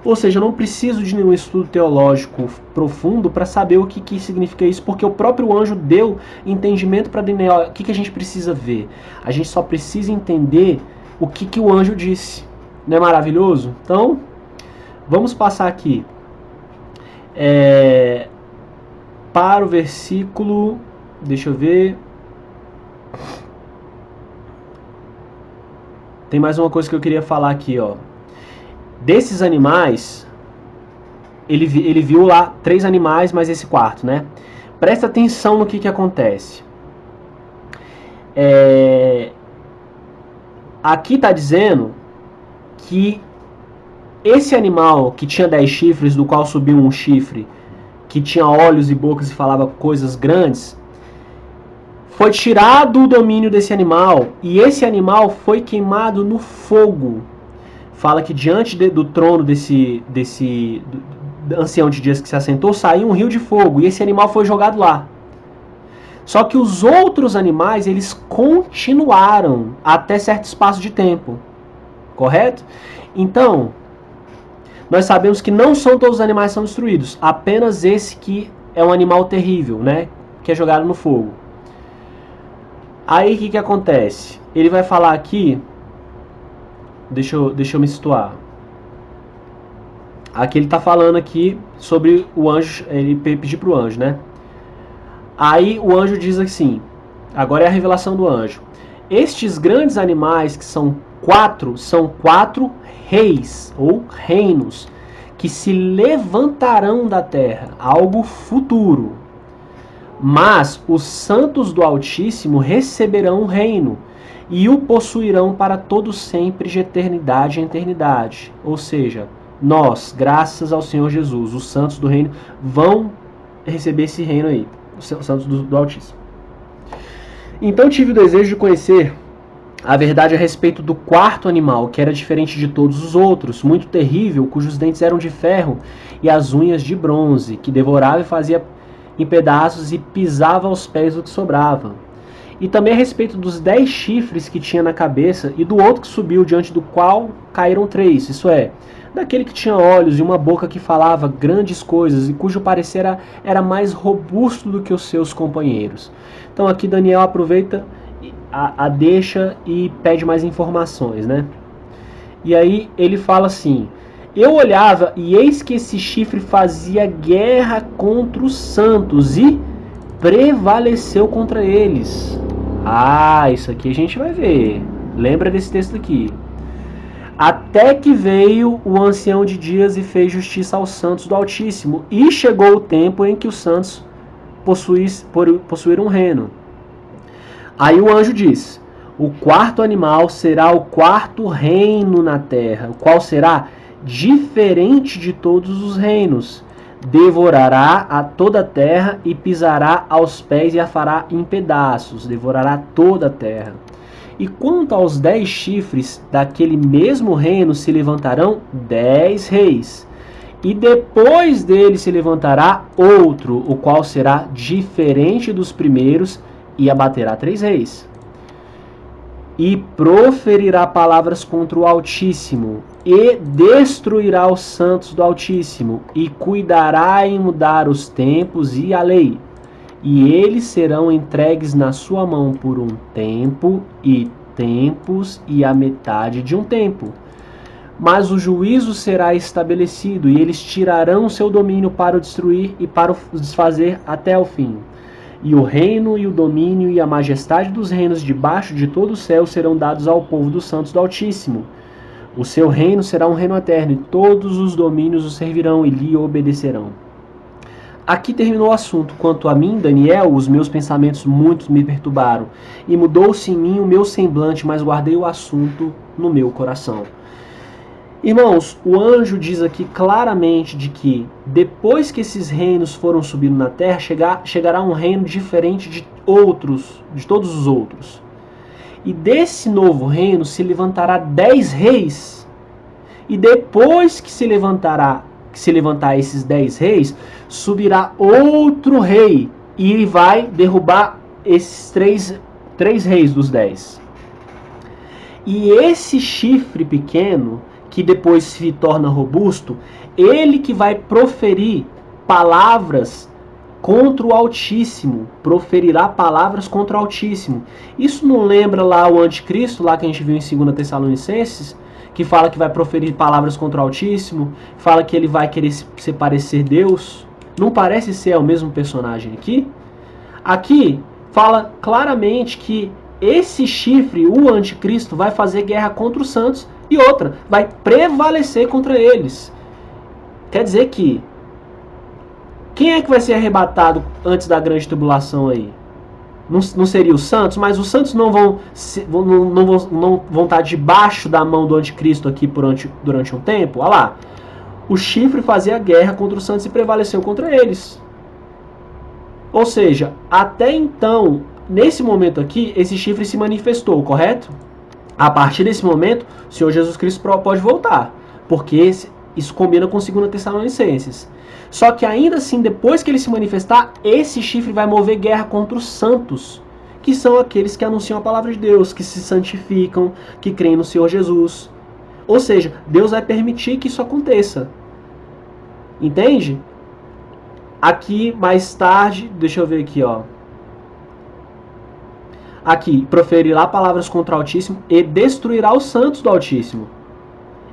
Speaker 1: Ou seja, eu não preciso de nenhum estudo teológico profundo para saber o que significa isso, porque o próprio anjo deu entendimento para Daniel. O que a gente precisa ver? A gente só precisa entender o que o anjo disse. Não é maravilhoso? Então, vamos passar aqui. Para o versículo, deixa eu ver. Tem mais uma coisa que eu queria falar aqui, ó. Desses animais, ele viu lá 3 animais, mais esse quarto, né? Presta atenção no que acontece. Aqui está dizendo que esse animal que tinha 10 chifres, do qual subiu um chifre, que tinha olhos e bocas e falava coisas grandes, foi tirado o domínio desse animal, e esse animal foi queimado no fogo. Fala que diante do trono desse ancião de dias que se assentou, saiu um rio de fogo, e esse animal foi jogado lá. Só que os outros animais, eles continuaram até certo espaço de tempo. Correto? Então, nós sabemos que não são todos os animais que são destruídos, apenas esse que é um animal terrível, né? Que é jogado no fogo. Aí o que acontece? Ele vai falar aqui, deixa eu me situar. Aqui ele está falando aqui sobre o anjo, ele pedir para o anjo, né? Aí o anjo diz assim, agora é a revelação do anjo. Estes grandes animais, que são quatro reis ou reinos, que se levantarão da terra, algo futuro. Mas os santos do Altíssimo receberão o reino e o possuirão para todo sempre, de eternidade em eternidade. Ou seja, nós, graças ao Senhor Jesus, os santos do reino, vão receber esse reino aí, os santos do Altíssimo. Então tive o desejo de conhecer a verdade a respeito do quarto animal, que era diferente de todos os outros, muito terrível, cujos dentes eram de ferro e as unhas de bronze, que devorava e fazia em pedaços e pisava aos pés do que sobrava. E também a respeito dos 10 chifres que tinha na cabeça e do outro que subiu, diante do qual caíram 3, isso é, daquele que tinha olhos e uma boca que falava grandes coisas e cujo parecer era mais robusto do que os seus companheiros. Então aqui Daniel aproveita a deixa e pede mais informações, né? E aí ele fala assim: eu olhava e eis que esse chifre fazia guerra contra os santos e prevaleceu contra eles. Ah, isso aqui a gente vai ver. Lembra desse texto aqui. Até que veio o ancião de dias e fez justiça aos santos do Altíssimo, e chegou o tempo em que os santos possuíram um reino. Aí o anjo diz: o quarto animal será o quarto reino na terra, o qual será diferente de todos os reinos. Devorará a toda a terra e pisará aos pés e a fará em pedaços. Devorará toda a terra. E quanto aos 10 chifres, daquele mesmo reino se levantarão 10 reis. E depois dele se levantará outro, o qual será diferente dos primeiros, e abaterá 3 reis. E proferirá palavras contra o Altíssimo, e destruirá os santos do Altíssimo, e cuidará em mudar os tempos e a lei. E eles serão entregues na sua mão por um tempo, e tempos, e a metade de um tempo. Mas o juízo será estabelecido, e eles tirarão seu domínio para o destruir e para o desfazer até o fim. E o reino e o domínio e a majestade dos reinos debaixo de todo o céu serão dados ao povo dos santos do Altíssimo. O seu reino será um reino eterno, e todos os domínios o servirão e lhe obedecerão. Aqui terminou o assunto. Quanto a mim, Daniel, os meus pensamentos muito me perturbaram, e mudou-se em mim o meu semblante, mas guardei o assunto no meu coração. Irmãos, o anjo diz aqui claramente de que depois que esses reinos foram subindo na terra, chegará um reino diferente de todos os outros. E desse novo reino se levantará 10 reis. E depois que se levantar esses 10 reis, subirá outro rei e vai derrubar esses três reis dos 10. E esse chifre pequeno, que depois se torna robusto, ele que vai proferir palavras contra o Altíssimo, proferirá palavras contra o Altíssimo. Isso não lembra lá o anticristo, lá que a gente viu em 2 Tessalonicenses, que fala que vai proferir palavras contra o Altíssimo, fala que ele vai querer se parecer Deus? Não parece ser o mesmo personagem aqui? Aqui fala claramente que esse chifre, o anticristo, vai fazer guerra contra os santos, e outra, vai prevalecer contra eles. Quer dizer que quem é que vai ser arrebatado antes da grande tribulação aí? Não seria os santos? Mas os santos não vão estar debaixo da mão do anticristo aqui durante um tempo? Olha lá. O chifre fazia guerra contra os santos e prevaleceu contra eles. Ou seja, até então, nesse momento aqui, esse chifre se manifestou, correto? A partir desse momento, o Senhor Jesus Cristo pode voltar, porque isso combina com 2 Tessalonicenses. Só que ainda assim, depois que ele se manifestar, esse chifre vai mover guerra contra os santos, que são aqueles que anunciam a palavra de Deus, que se santificam, que creem no Senhor Jesus. Ou seja, Deus vai permitir que isso aconteça. Entende? Aqui, mais tarde, deixa eu ver aqui, ó. Aqui, proferirá palavras contra o Altíssimo e destruirá os santos do Altíssimo.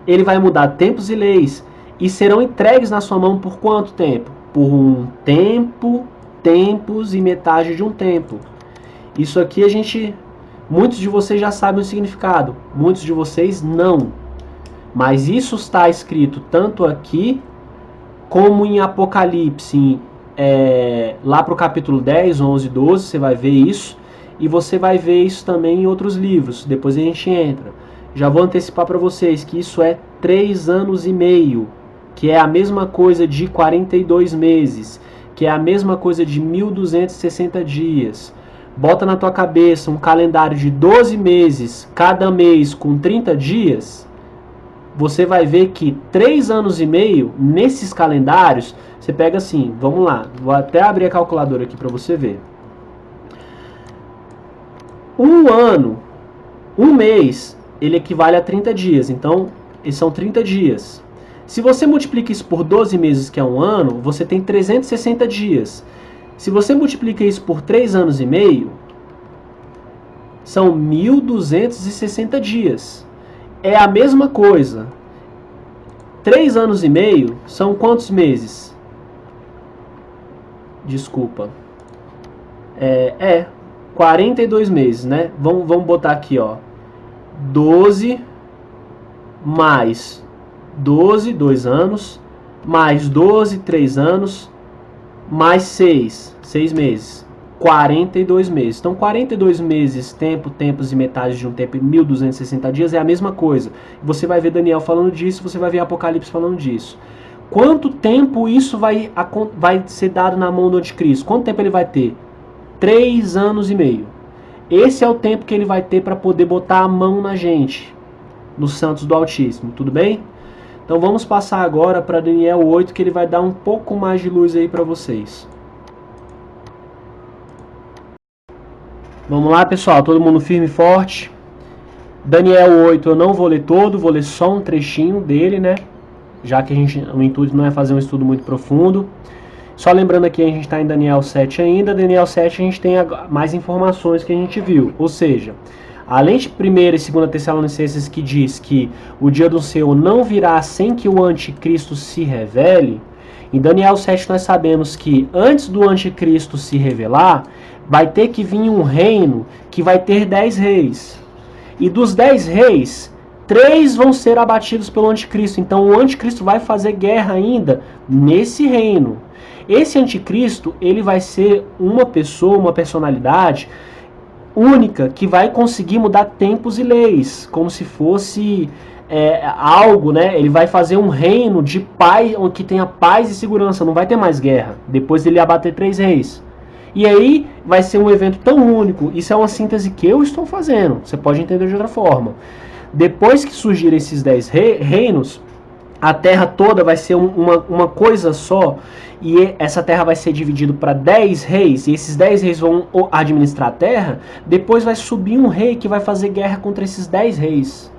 Speaker 1: Ele vai mudar tempos e leis e serão entregues na sua mão por quanto tempo? Por um tempo, tempos e metade de um tempo. Isso aqui muitos de vocês já sabem o significado, muitos de vocês não. Mas isso está escrito tanto aqui como em Apocalipse, lá para o capítulo 10, 11, 12, você vai ver isso. E você vai ver isso também em outros livros, depois a gente entra. Já vou antecipar para vocês que isso é 3 anos e meio, que é a mesma coisa de 42 meses, que é a mesma coisa de 1260 dias. Bota na tua cabeça um calendário de 12 meses, cada mês com 30 dias, você vai ver que 3 anos e meio, nesses calendários, você pega assim, vamos lá, vou até abrir a calculadora aqui para você ver. Um ano, um mês, ele equivale a 30 dias, então, esses são 30 dias. Se você multiplica isso por 12 meses, que é um ano, você tem 360 dias. Se você multiplica isso por 3 anos e meio, são 1260 dias. É a mesma coisa. 3 anos e meio são quantos meses? Desculpa. 42 meses, né? Vamos botar aqui, ó. 12 mais 12, 2 anos, mais 12, 3 anos, mais 6 meses. 42 meses. Então, 42 meses, tempos e metade de um tempo, e 1260 dias é a mesma coisa. Você vai ver Daniel falando disso, você vai ver Apocalipse falando disso. Quanto tempo isso vai ser dado na mão do anticristo? Quanto tempo ele vai ter? 3 anos e meio. Esse é o tempo que ele vai ter para poder botar a mão na gente, nos santos do Altíssimo, tudo bem? Então vamos passar agora para Daniel 8, que ele vai dar um pouco mais de luz aí para vocês. Vamos lá, pessoal, todo mundo firme e forte. Daniel 8 eu não vou ler todo, vou ler só um trechinho dele, né? Já que o intuito não é fazer um estudo muito profundo. Só lembrando aqui, a gente está em Daniel 7 ainda. Daniel 7 a gente tem mais informações que a gente viu. Ou seja, além de 1ª e 2ª Tessalonicenses, que diz que o dia do Senhor não virá sem que o anticristo se revele, em Daniel 7 nós sabemos que antes do anticristo se revelar, vai ter que vir um reino que vai ter 10 reis. E dos 10 reis, 3 vão ser abatidos pelo anticristo. Então o anticristo vai fazer guerra ainda nesse reino. Esse anticristo, ele vai ser uma pessoa, uma personalidade única que vai conseguir mudar tempos e leis, como se fosse algo, né? Ele vai fazer um reino de paz, que tenha paz e segurança, não vai ter mais guerra, depois ele abater 3 reis. E aí vai ser um evento tão único, isso é uma síntese que eu estou fazendo, você pode entender de outra forma. Depois que surgirem esses 10 reinos, a terra toda vai ser uma coisa só, e essa terra vai ser dividida para 10 reis, e esses 10 reis vão administrar a terra. Depois vai subir um rei que vai fazer guerra contra esses 10 reis.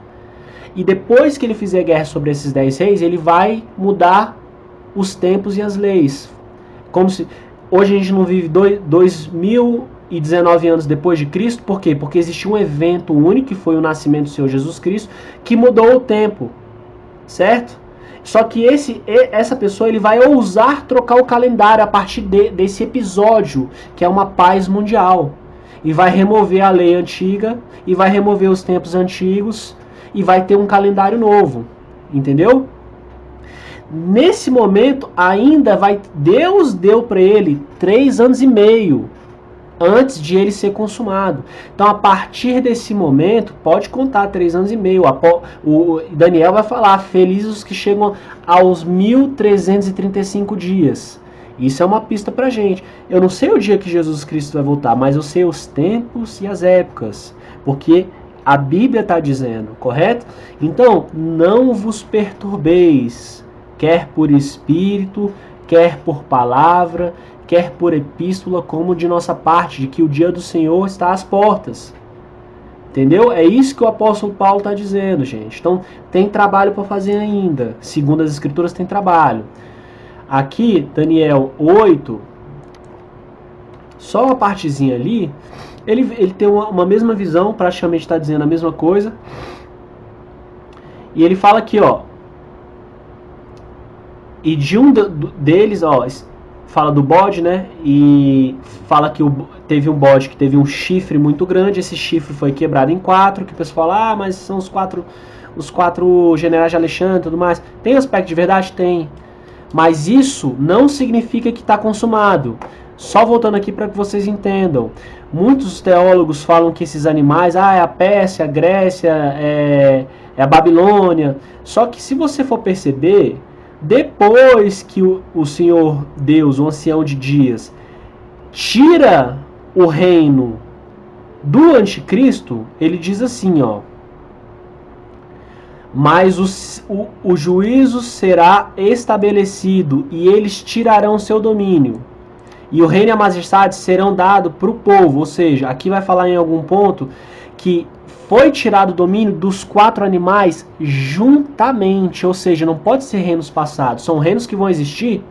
Speaker 1: E depois que ele fizer guerra sobre esses 10 reis, ele vai mudar os tempos e as leis. Como se hoje a gente não vive 2019 anos depois de Cristo, por quê? Porque existiu um evento único, que foi o nascimento do Senhor Jesus Cristo, que mudou o tempo, certo? Só que essa pessoa ele vai ousar trocar o calendário a partir desse episódio, que é uma paz mundial. E vai remover a lei antiga, e vai remover os tempos antigos, e vai ter um calendário novo. Entendeu? Nesse momento, Deus deu para ele 3 anos e meio antes de ele ser consumado. Então, a partir desse momento, pode contar 3 anos e meio. O Daniel vai falar, felizes os que chegam aos 1335 dias. Isso é uma pista pra gente. Eu não sei o dia que Jesus Cristo vai voltar, mas eu sei os tempos e as épocas, porque a Bíblia está dizendo, correto? Então, não vos perturbeis, quer por espírito, quer por palavra, quer por epístola, como de nossa parte, de que o dia do Senhor está às portas. Entendeu? É isso que o apóstolo Paulo está dizendo, gente. Então, tem trabalho para fazer ainda. Segundo as Escrituras, tem trabalho. Aqui, Daniel 8, só uma partezinha ali, ele tem uma mesma visão, praticamente está dizendo a mesma coisa. E ele fala aqui, ó, e de um deles, ó, fala do bode, né? E fala que teve um bode que teve um chifre muito grande. Esse chifre foi quebrado em 4. Que o pessoal fala, mas são os quatro generais de Alexandre e tudo mais. Tem aspecto de verdade? Tem. Mas isso não significa que está consumado. Só voltando aqui para que vocês entendam. Muitos teólogos falam que esses animais, é a Pérsia, a Grécia, é a Babilônia. Só que se você for perceber, depois que o Senhor Deus, o ancião de dias, tira o reino do anticristo, ele diz assim, ó: mas o juízo será estabelecido e eles tirarão seu domínio. E o reino e a majestade serão dados para o povo. Ou seja, aqui vai falar em algum ponto que foi tirado o domínio dos 4 animais juntamente. Ou seja, não pode ser reinos passados. São reinos que vão existir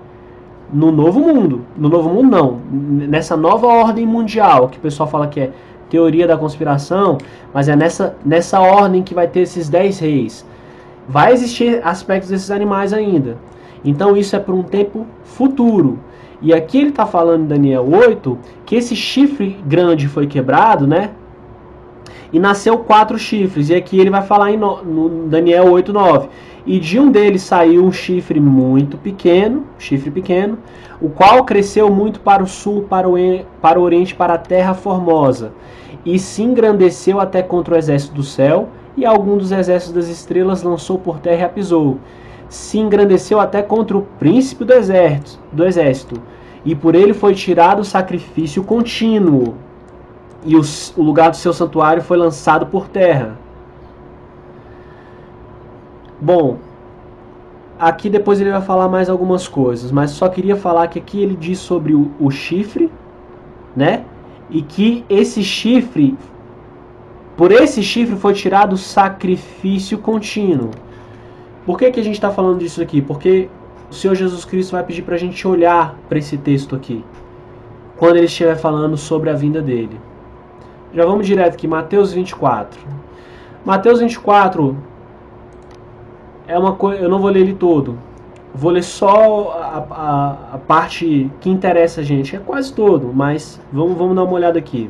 Speaker 1: no novo mundo. No novo mundo não. Nessa nova ordem mundial, que o pessoal fala que é teoria da conspiração. Mas é nessa ordem que vai ter esses 10 reis. Vai existir aspectos desses animais ainda. Então isso é por um tempo futuro. E aqui ele está falando em Daniel 8 que esse chifre grande foi quebrado, né? E nasceu 4 chifres. E aqui ele vai falar no Daniel 8, 9. E de um deles saiu um chifre muito pequeno, o qual cresceu muito para o sul, para o oriente, para a terra formosa. E se engrandeceu até contra o exército do céu, e algum dos exércitos das estrelas lançou por terra e a pisou. Se engrandeceu até contra o príncipe do exército, e por ele foi tirado o sacrifício contínuo, e o lugar do seu santuário foi lançado por terra. Bom, aqui depois ele vai falar mais algumas coisas, mas só queria falar que aqui ele diz sobre o chifre, né? E que esse chifre, por esse chifre foi tirado o sacrifício contínuo. Por que a gente está falando disso aqui? Porque o Senhor Jesus Cristo vai pedir para a gente olhar para esse texto aqui, quando ele estiver falando sobre a vinda dele. Já vamos direto aqui, Mateus 24. Mateus 24 é uma coisa, eu não vou ler ele todo. Vou ler só a parte que interessa a gente. É quase todo, mas vamos dar uma olhada aqui.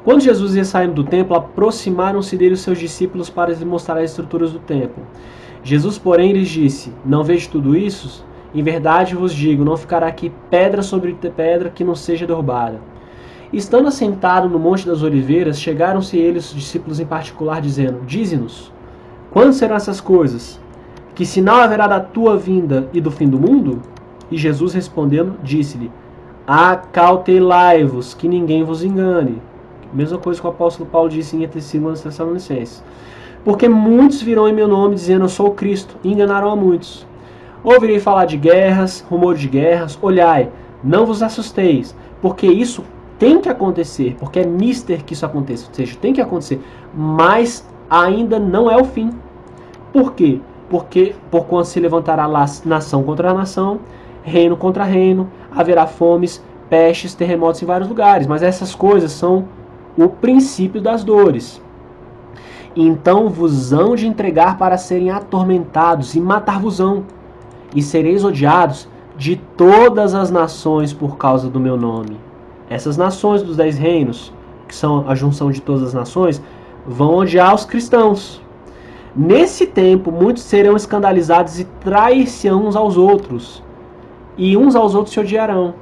Speaker 1: Quando Jesus ia saindo do templo, aproximaram-se dele os seus discípulos para lhes mostrar as estruturas do templo. Jesus, porém, lhes disse: não vejo tudo isso? Em verdade vos digo, não ficará aqui pedra sobre pedra que não seja derrubada. Estando assentado no Monte das Oliveiras, chegaram-se eles, os discípulos em particular, dizendo: dize-nos, quando serão essas coisas? Que sinal haverá da tua vinda e do fim do mundo? E Jesus respondendo, disse-lhe: acautelai-vos, que ninguém vos engane. Mesma coisa que o apóstolo Paulo disse em 2 Tessalonicenses. Porque muitos virão em meu nome, dizendo: eu sou o Cristo, e enganarão a muitos. Ouvirei falar de guerras, rumores de guerras. Olhai, não vos assusteis, porque isso tem que acontecer, porque é mister que isso aconteça, ou seja, tem que acontecer, mas ainda não é o fim. Por quê? Porque porquanto se levantará nação contra nação, reino contra reino, haverá fomes, pestes, terremotos em vários lugares, mas essas coisas são o princípio das dores. Então vos hão de entregar para serem atormentados e matar-vos-ão, e sereis odiados de todas as nações por causa do meu nome. Essas nações dos 10 reinos, que são a junção de todas as nações, vão odiar os cristãos. Nesse tempo, muitos serão escandalizados e trair-se-ão uns aos outros, e uns aos outros se odiarão.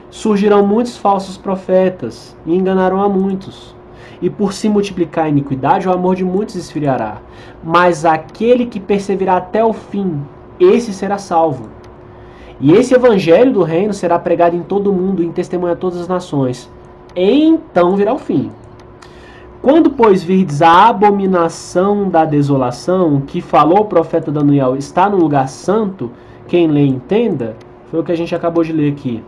Speaker 1: Surgirão muitos falsos profetas, e enganarão a muitos. E por se multiplicar a iniquidade, o amor de muitos esfriará. Mas aquele que perseverar até o fim, esse será salvo. E esse evangelho do reino será pregado em todo o mundo, em testemunho a todas as nações. Então virá o fim. Quando, pois, virdes a abominação da desolação, que falou o profeta Daniel, está no lugar santo, quem lê entenda, foi o que a gente acabou de ler aqui.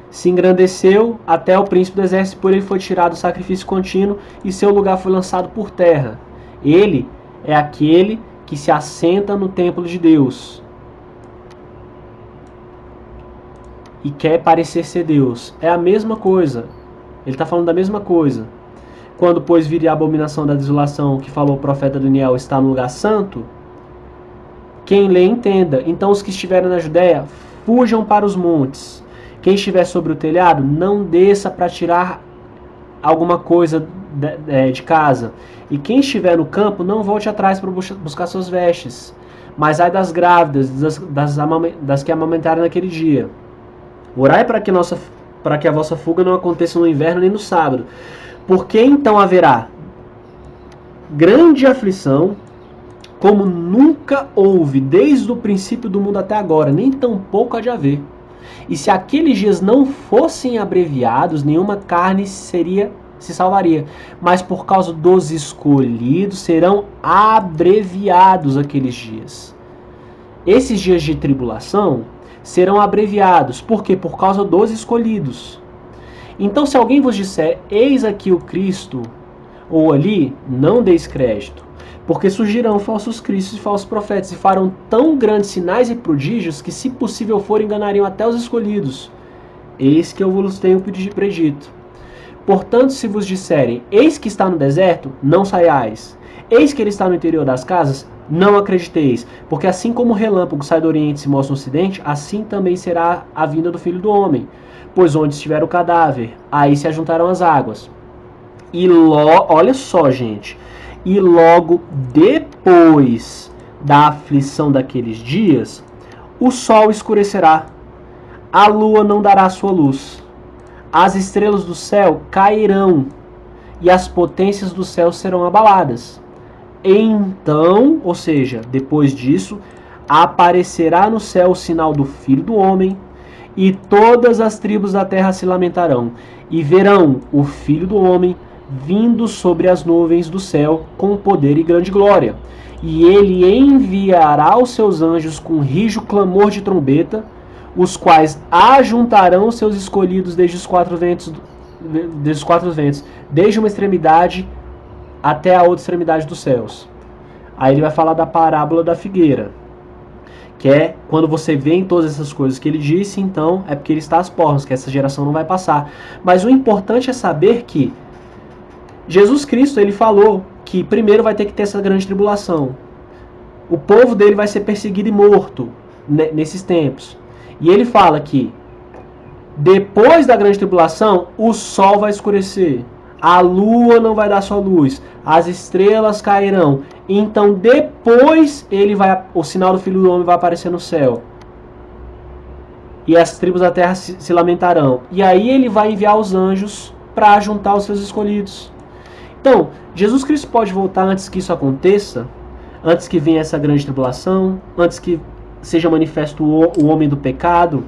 Speaker 1: Se engrandeceu até o príncipe do exército, por ele foi tirado o sacrifício contínuo, e seu lugar foi lançado por terra. Ele é aquele que se assenta no templo de Deus. e quer parecer ser Deus. É a mesma coisa. Ele está falando da mesma coisa. Quando, pois, vir a abominação da desolação que falou o profeta Daniel está no lugar santo, quem lê entenda. Então os que estiverem na Judéia, fujam para os montes. Quem estiver sobre o telhado, não desça para tirar alguma coisa de casa. E quem estiver no campo, não volte atrás para buscar suas vestes. Mas ai das grávidas, das que amamentarem naquele dia. Orai para que a vossa fuga não aconteça no inverno nem no sábado. Porque então haverá grande aflição, como nunca houve desde o princípio do mundo até agora, nem tampouco há de haver. E se aqueles dias não fossem abreviados, nenhuma carne se salvaria. Mas por causa dos escolhidos serão abreviados aqueles dias. Esses dias de tribulação serão abreviados. Por quê? Por causa dos escolhidos. Então, se alguém vos disser, eis aqui o Cristo, ou ali, não deis crédito, porque surgirão falsos cristos e falsos profetas, e farão tão grandes sinais e prodígios, que se possível for, enganariam até os escolhidos. Eis que eu vos tenho predito. Portanto, se vos disserem, eis que está no deserto, não saiais. Eis que ele está no interior das casas, não acrediteis. Porque assim como o relâmpago sai do oriente e se mostra no ocidente, assim também será a vinda do Filho do Homem. Pois onde estiver o cadáver, aí se ajuntarão as águas. E olha só, gente. E logo depois da aflição daqueles dias, o sol escurecerá, a lua não dará sua luz, as estrelas do céu cairão, e as potências do céu serão abaladas. Então, ou seja, depois disso, aparecerá no céu o sinal do Filho do Homem, e todas as tribos da terra se lamentarão, e verão o Filho do Homem vindo sobre as nuvens do céu com poder e grande glória. E ele enviará os seus anjos com rijo clamor de trombeta, os quais ajuntarão seus escolhidos desde os quatro ventos, desde uma extremidade até a outra extremidade dos céus. Aí ele vai falar da parábola da figueira, que é quando você vê em todas essas coisas que ele disse, então é porque ele está às portas, que essa geração não vai passar. Mas o importante é saber que Jesus Cristo, ele falou que primeiro vai ter que ter essa grande tribulação. O povo dele vai ser perseguido e morto nesses tempos. E ele fala que depois da grande tribulação, o sol vai escurecer, a lua não vai dar sua luz, as estrelas cairão. Então depois o sinal do Filho do Homem vai aparecer no céu. E as tribos da terra se lamentarão. E aí ele vai enviar os anjos para juntar os seus escolhidos. Então, Jesus Cristo pode voltar antes que isso aconteça, antes que venha essa grande tribulação, antes que seja manifesto o homem do pecado,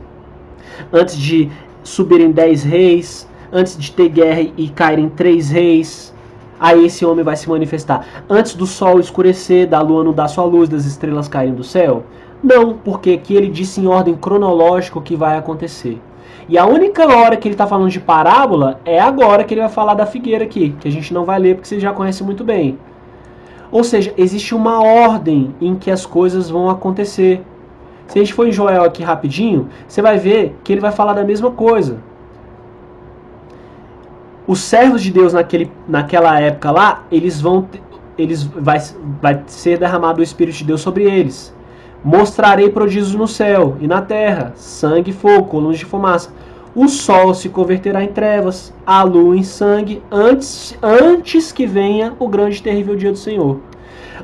Speaker 1: antes de subirem 10 reis, antes de ter guerra e caírem 3 reis, aí esse homem vai se manifestar. Antes do sol escurecer, da lua não dar sua luz, das estrelas caírem do céu? Não, porque aqui ele disse em ordem cronológica o que vai acontecer. E a única hora que ele está falando de parábola é agora que ele vai falar da figueira aqui, que a gente não vai ler porque você já conhece muito bem. Ou seja, existe uma ordem em que as coisas vão acontecer. Se a gente for em Joel aqui rapidinho, você vai ver que ele vai falar da mesma coisa. Os servos de Deus naquela época lá, vai ser derramado o Espírito de Deus sobre eles. Mostrarei prodígios no céu e na terra, sangue e fogo, colunas de fumaça. O sol se converterá em trevas, a lua em sangue, antes que venha o grande e terrível dia do Senhor.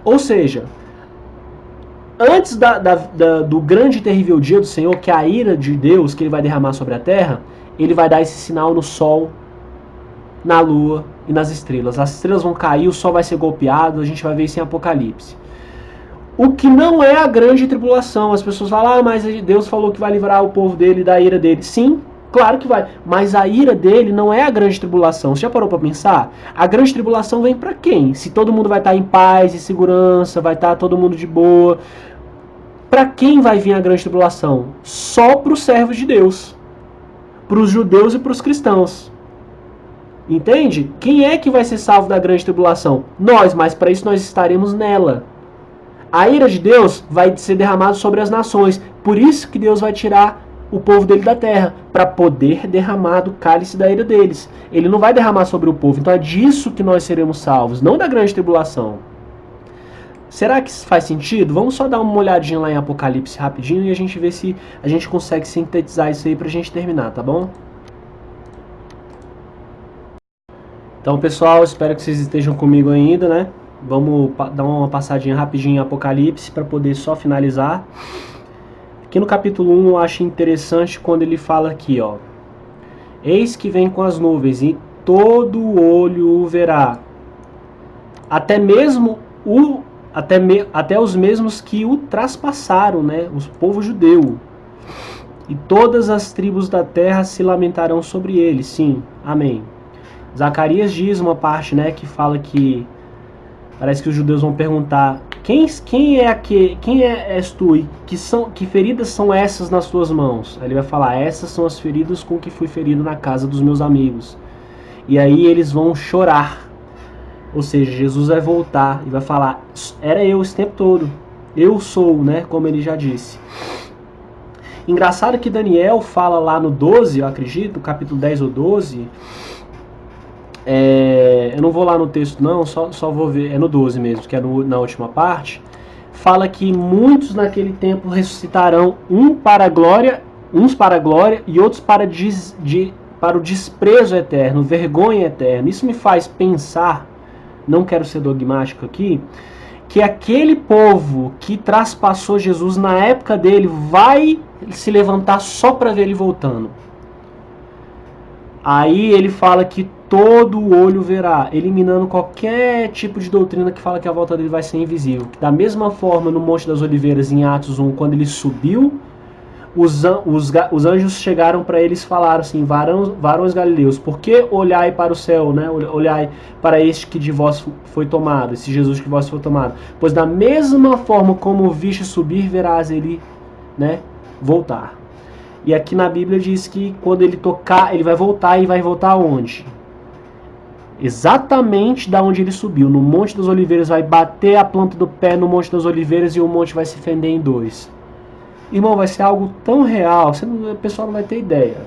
Speaker 1: Ou seja, antes do grande e terrível dia do Senhor, que é a ira de Deus que ele vai derramar sobre a terra, ele vai dar esse sinal no sol, na lua e nas estrelas. As estrelas vão cair, o sol vai ser golpeado, a gente vai ver isso em Apocalipse. O que não é a grande tribulação. As pessoas falam, mas Deus falou que vai livrar o povo dele da ira dele. Sim, claro que vai. Mas a ira dele não é a grande tribulação. Você já parou para pensar? A grande tribulação vem para quem? Se todo mundo vai estar em paz e segurança, vai estar todo mundo de boa. Para quem vai vir a grande tribulação? Só para os servos de Deus. Para os judeus e para os cristãos. Entende? Quem é que vai ser salvo da grande tribulação? Nós, mas para isso nós estaremos nela. A ira de Deus vai ser derramada sobre as nações. Por isso que Deus vai tirar o povo dele da terra, para poder derramar do cálice da ira deles. Ele não vai derramar sobre o povo. Então é disso que nós seremos salvos, não da grande tribulação. Será que isso faz sentido? Vamos só dar uma olhadinha lá em Apocalipse rapidinho e a gente vê se a gente consegue sintetizar isso aí pra gente terminar, tá bom? Então, pessoal, espero que vocês estejam comigo ainda, né? Vamos dar uma passadinha rapidinho em Apocalipse para poder só finalizar. Aqui no capítulo 1 eu acho interessante quando ele fala aqui, ó. Eis que vem com as nuvens e todo olho o verá. Até mesmo até os mesmos que o traspassaram, né? O povo judeu. E todas as tribos da terra se lamentarão sobre ele. Sim, amém. Zacarias diz uma parte, né, que fala que parece que os judeus vão perguntar: quem és tu e que feridas são essas nas tuas mãos? Aí ele vai falar: essas são as feridas com que fui ferido na casa dos meus amigos. E aí eles vão chorar. Ou seja, Jesus vai voltar e vai falar: era eu esse tempo todo. Eu sou, né? Como ele já disse. Engraçado que Daniel fala lá no 12, eu acredito, capítulo 10 ou 12. Eu não vou lá no texto não, só vou ver, é no 12 mesmo, que é na última parte. Fala que muitos naquele tempo ressuscitarão, uns para a glória e outros para o desprezo eterno, vergonha eterna. Isso me faz pensar, não quero ser dogmático aqui, que aquele povo que traspassou Jesus na época dele vai se levantar só para ver ele voltando. Aí ele fala que todo o olho verá, eliminando qualquer tipo de doutrina que fala que a volta dele vai ser invisível. Da mesma forma, no Monte das Oliveiras, em Atos 1, quando ele subiu, os anjos chegaram para eles e falaram assim: varões galileus, por que olhai para o céu, né? Olhai para este que de vós foi tomado, esse Jesus que de vós foi tomado. Pois da mesma forma como o viste subir, verás ele, né, voltar. E aqui na Bíblia diz que quando ele tocar, ele vai voltar, e vai voltar aonde? Exatamente da onde ele subiu, no Monte das Oliveiras. Vai bater a planta do pé no Monte das Oliveiras e o monte vai se fender em dois. Irmão, vai ser algo tão real, o pessoal não vai ter ideia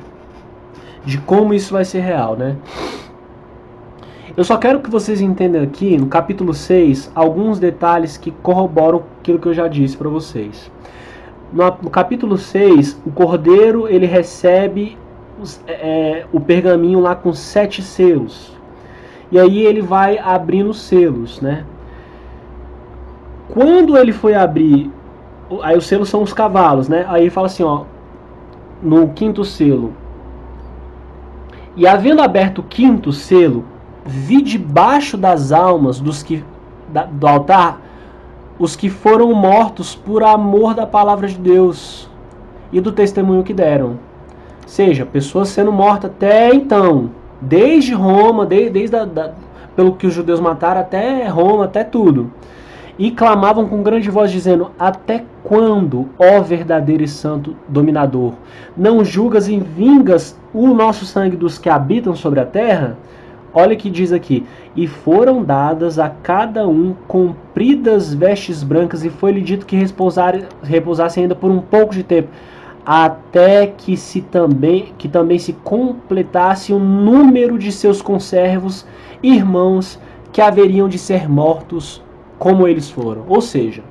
Speaker 1: de como isso vai ser real, né? Eu só quero que vocês entendam aqui, no capítulo 6, alguns detalhes que corroboram aquilo que eu já disse para vocês. No capítulo 6, o cordeiro ele recebe o pergaminho lá com 7 selos. E aí ele vai abrindo os selos, né? Quando ele foi abrir, aí os selos são os cavalos, né? Aí ele fala assim, ó, no 5º selo: e havendo aberto o 5º selo, vi debaixo das almas do altar os que foram mortos por amor da palavra de Deus e do testemunho que deram. Ou seja, pessoas sendo mortas até então, desde Roma, pelo que os judeus mataram, até Roma, até tudo. E clamavam com grande voz, dizendo: até quando, ó verdadeiro e santo dominador, não julgas e vingas o nosso sangue dos que habitam sobre a terra? Olha o que diz aqui: e foram dadas a cada um compridas vestes brancas, e foi-lhe dito que repousasse ainda por um pouco de tempo, até que também se completasse o número de seus conservos, irmãos, que haveriam de ser mortos como eles foram. Ou seja,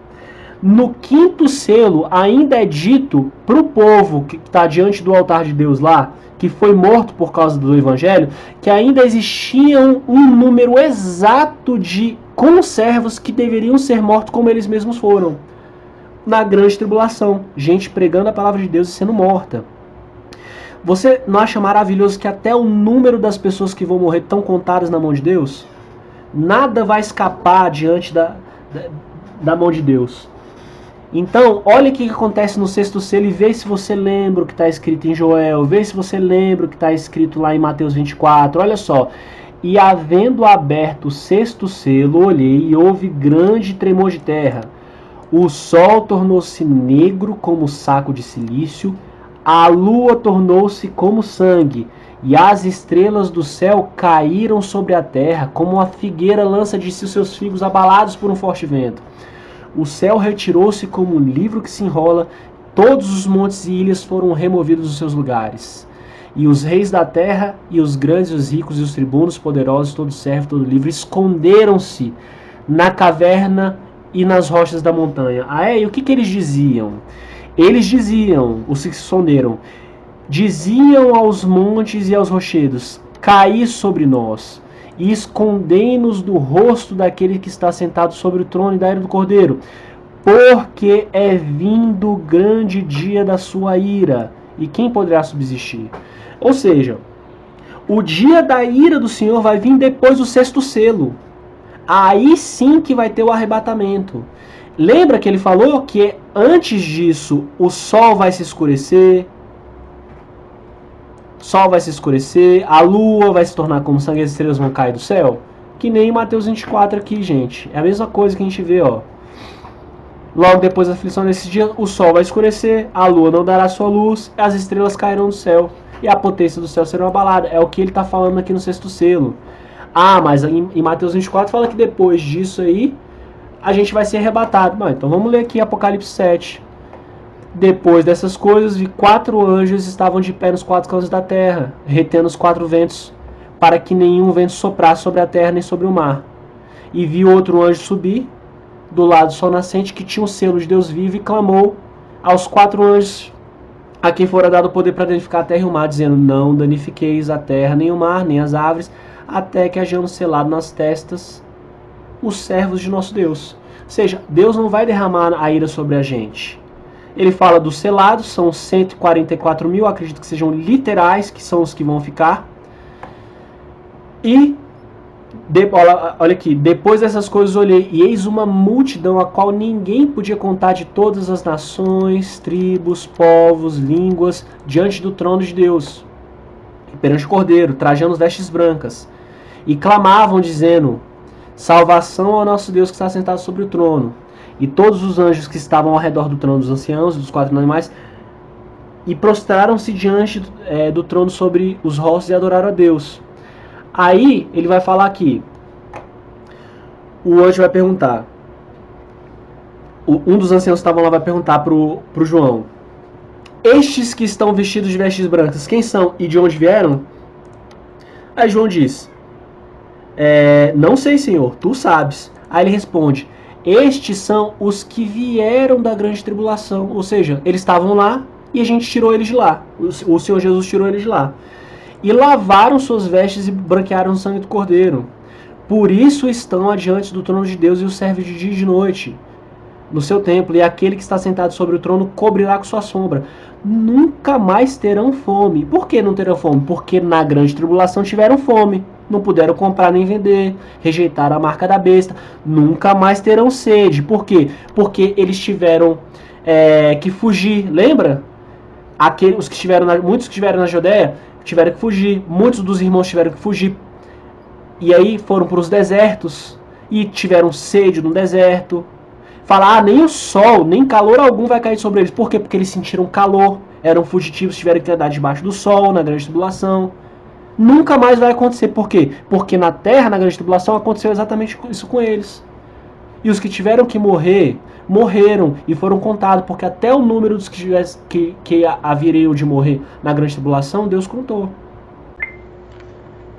Speaker 1: no 5º selo ainda é dito para o povo que está diante do altar de Deus lá, que foi morto por causa do evangelho, que ainda existiam um número exato de conservos que deveriam ser mortos como eles mesmos foram. Na grande tribulação, gente pregando a palavra de Deus e sendo morta. Você não acha maravilhoso que até o número das pessoas que vão morrer estão contadas na mão de Deus? Nada vai escapar diante da mão de Deus. Então, olha o que acontece no 6º selo e vê se você lembra o que está escrito em Joel, vê se você lembra o que está escrito lá em Mateus 24, olha só. E havendo aberto o 6º selo, olhei e houve grande tremor de terra. O sol tornou-se negro como saco de cilício, a lua tornou-se como sangue, e as estrelas do céu caíram sobre a terra, como a figueira lança de si os seus figos abalados por um forte vento. O céu retirou-se como um livro que se enrola, todos os montes e ilhas foram removidos dos seus lugares. E os reis da terra, e os grandes, os ricos, e os tribunos, poderosos, todo servo, todo livre, esconderam-se na caverna e nas rochas da montanha. E o que eles diziam? Eles diziam, os que se esconderam, diziam aos montes e aos rochedos, caí sobre nós, e escondei-nos do rosto daquele que está sentado sobre o trono e da ira do Cordeiro, porque é vindo o grande dia da sua ira, e quem poderá subsistir? Ou seja, o dia da ira do Senhor vai vir depois do sexto selo. Aí sim que vai ter o arrebatamento. Lembra que ele falou que antes disso o sol vai se escurecer, a lua vai se tornar como sangue e as estrelas vão cair do céu? Que nem em Mateus 24 aqui, gente. É a mesma coisa que a gente vê, ó. Logo depois da aflição desse dia, o sol vai escurecer, a lua não dará sua luz, as estrelas cairão do céu, e a potência do céu será abalada. É o que ele está falando aqui no sexto selo. Mas em Mateus 24 fala que depois disso aí, a gente vai ser arrebatado. Então vamos ler aqui Apocalipse 7. Depois dessas coisas, vi 4 anjos estavam de pé nos 4 cantos da terra, retendo os 4 ventos, para que nenhum vento soprasse sobre a terra nem sobre o mar. E vi outro anjo subir do lado do sol nascente, que tinha o selo de Deus vivo, e clamou aos 4 anjos a quem fora dado o poder para danificar a terra e o mar, dizendo: não danifiqueis a terra, nem o mar, nem as árvores, até que hajamos selado nas testas os servos de nosso Deus. Ou seja, Deus não vai derramar a ira sobre a gente. Ele fala dos selados, são 144 mil, acredito que sejam literais, que são os que vão ficar. E, olha aqui, depois dessas coisas olhei, e eis uma multidão a qual ninguém podia contar, de todas as nações, tribos, povos, línguas, diante do trono de Deus, e perante o Cordeiro, trajando as vestes brancas, e clamavam, dizendo: salvação ao nosso Deus que está sentado sobre o trono. E todos os anjos que estavam ao redor do trono dos anciãos e dos 4 animais, e prostraram-se diante do trono sobre os rostos e adoraram a Deus. Aí ele vai falar aqui, o anjo vai perguntar, um dos anciãos que estavam lá vai perguntar pro João: estes que estão vestidos de vestes brancas, quem são e de onde vieram? Aí João diz: não sei, Senhor, tu sabes. Aí ele responde: estes são os que vieram da grande tribulação. Ou seja, eles estavam lá e a gente tirou eles de lá. O Senhor Jesus tirou eles de lá. E lavaram suas vestes e branquearam o sangue do Cordeiro. Por isso estão adiante do trono de Deus e o servem de dia e de noite no seu templo. E aquele que está sentado sobre o trono cobrirá com sua sombra. Nunca mais terão fome. Por que não terão fome? Porque na grande tribulação tiveram fome. Não puderam comprar nem vender, rejeitaram a marca da besta. Nunca mais terão sede. Por quê? Porque eles tiveram que fugir. Lembra? Muitos que estiveram na Judéia tiveram que fugir. Muitos dos irmãos tiveram que fugir. E aí foram para os desertos e tiveram sede no deserto. Falar: nem o sol, nem calor algum vai cair sobre eles. Por quê? Porque eles sentiram calor, eram fugitivos, tiveram que andar debaixo do sol, na grande tribulação. Nunca mais vai acontecer. Por quê? Porque na terra, na grande tribulação, aconteceu exatamente isso com eles. E os que tiveram que morrer, morreram e foram contados, porque até o número dos que haveriam de morrer na grande tribulação, Deus contou.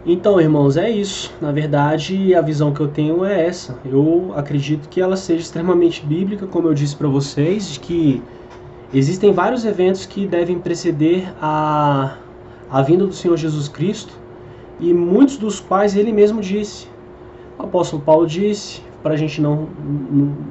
Speaker 1: Então, irmãos, é isso. Na verdade, a visão que eu tenho é essa. Eu acredito que ela seja extremamente bíblica, como eu disse para vocês, de que existem vários eventos que devem preceder a vinda do Senhor Jesus Cristo, e muitos dos quais ele mesmo disse. O apóstolo Paulo disse, para a gente não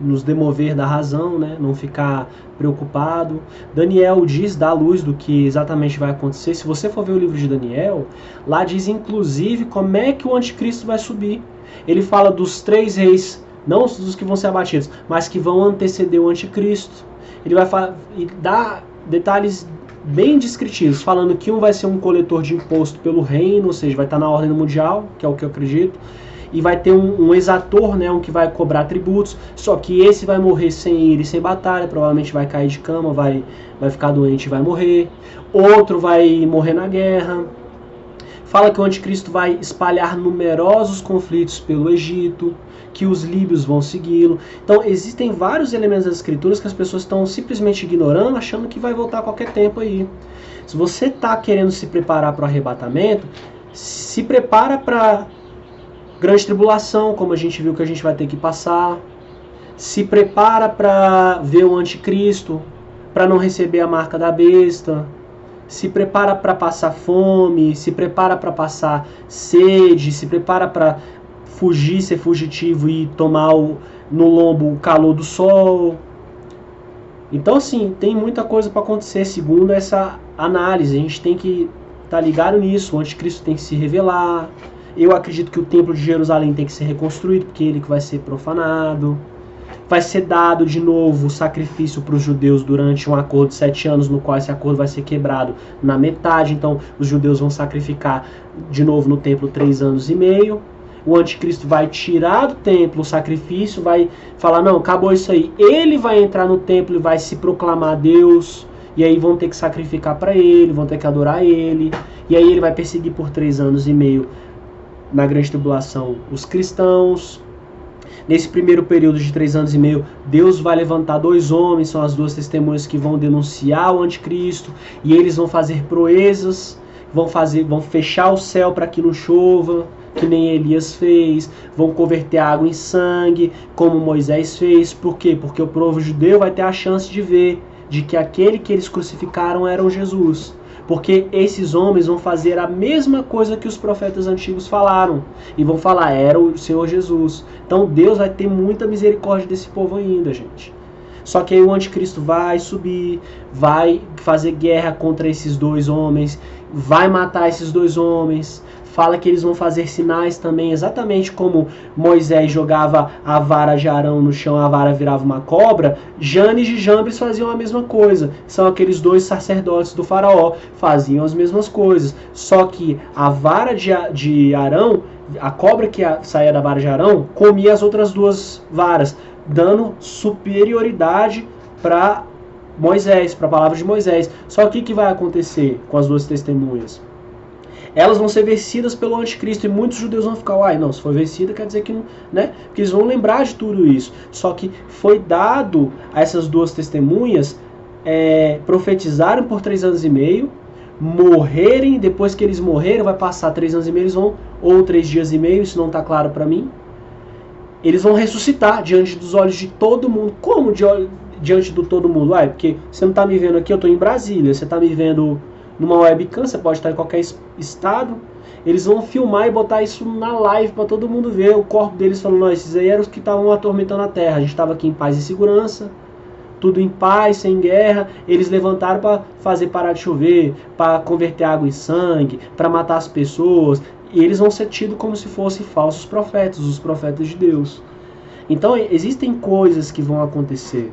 Speaker 1: nos demover da razão, né? Não ficar preocupado. Daniel diz, dá luz do que exatamente vai acontecer. Se você for ver o livro de Daniel, lá diz inclusive como é que o anticristo vai subir. Ele fala dos 3 reis, não dos que vão ser abatidos, mas que vão anteceder o anticristo. Ele vai dar detalhes bem descritivos, falando que um vai ser um coletor de imposto pelo reino, ou seja, vai estar na ordem mundial, que é o que eu acredito, e vai ter um exator, né, um que vai cobrar tributos, só que esse vai morrer sem ira e sem batalha, provavelmente vai cair de cama, vai ficar doente e vai morrer. Outro vai morrer na guerra. Fala que o anticristo vai espalhar numerosos conflitos pelo Egito, que os líbios vão segui-lo. Então existem vários elementos das escrituras que as pessoas estão simplesmente ignorando, achando que vai voltar a qualquer tempo aí. Se você está querendo se preparar para o arrebatamento, se prepara para grande tribulação, como a gente viu que a gente vai ter que passar. Se prepara para ver o anticristo, para não receber a marca da besta. Se prepara para passar fome, se prepara para passar sede, se prepara para fugir, ser fugitivo e tomar no lombo o calor do sol. Então, assim, tem muita coisa para acontecer segundo essa análise. A gente tem que estar ligado nisso. O anticristo tem que se revelar. Eu acredito que o templo de Jerusalém tem que ser reconstruído, porque ele que vai ser profanado. Vai ser dado de novo o sacrifício para os judeus durante um acordo de 7 anos, no qual esse acordo vai ser quebrado na metade. Então, os judeus vão sacrificar de novo no templo 3 anos e meio. O anticristo vai tirar do templo o sacrifício, vai falar, não, acabou isso aí. Ele vai entrar no templo e vai se proclamar Deus. E aí vão ter que sacrificar para ele, vão ter que adorar ele. E aí ele vai perseguir por 3 anos e meio na grande tribulação os cristãos. Nesse primeiro período de 3 anos e meio, Deus vai levantar 2 homens, são as 2 testemunhas que vão denunciar o anticristo. E eles vão fazer proezas, vão fechar o céu para que não chova, que nem Elias fez, vão converter água em sangue, como Moisés fez. Por quê? Porque o povo judeu vai ter a chance de ver de que aquele que eles crucificaram era o Jesus. Porque esses homens vão fazer a mesma coisa que os profetas antigos falaram. E vão falar, era o Senhor Jesus. Então Deus vai ter muita misericórdia desse povo ainda, gente. Só que aí o anticristo vai subir, vai fazer guerra contra esses 2 homens, vai matar esses 2 homens. Fala que eles vão fazer sinais também, exatamente como Moisés jogava a vara de Arão no chão, a vara virava uma cobra. Janes e Jambres faziam a mesma coisa. São aqueles 2 sacerdotes do faraó, faziam as mesmas coisas. Só que a vara de Arão, a cobra que saía da vara de Arão, comia as outras 2 varas, dando superioridade para Moisés, para a palavra de Moisés. Só que o que vai acontecer com as 2 testemunhas? Elas vão ser vencidas pelo anticristo e muitos judeus vão ficar, uai, não, se foi vencida quer dizer que não, né? Porque eles vão lembrar de tudo isso. Só que foi dado a essas 2 testemunhas profetizarem por 3 anos e meio, morrerem, depois que eles morreram, vai passar 3 anos e meio, eles vão, ou 3 dias e meio, isso não está claro para mim. Eles vão ressuscitar diante dos olhos de todo mundo. Como diante de todo mundo? Uai, porque você não está me vendo aqui, eu estou em Brasília, você está me vendo numa webcam, você pode estar em qualquer estado. Eles vão filmar e botar isso na live para todo mundo ver o corpo deles, falando, não, esses aí eram os que estavam atormentando a terra, a gente estava aqui em paz e segurança, tudo em paz, sem guerra. Eles levantaram para fazer parar de chover, para converter água em sangue, para matar as pessoas, e eles vão ser tidos como se fossem falsos profetas, os profetas de Deus. Então existem coisas que vão acontecer.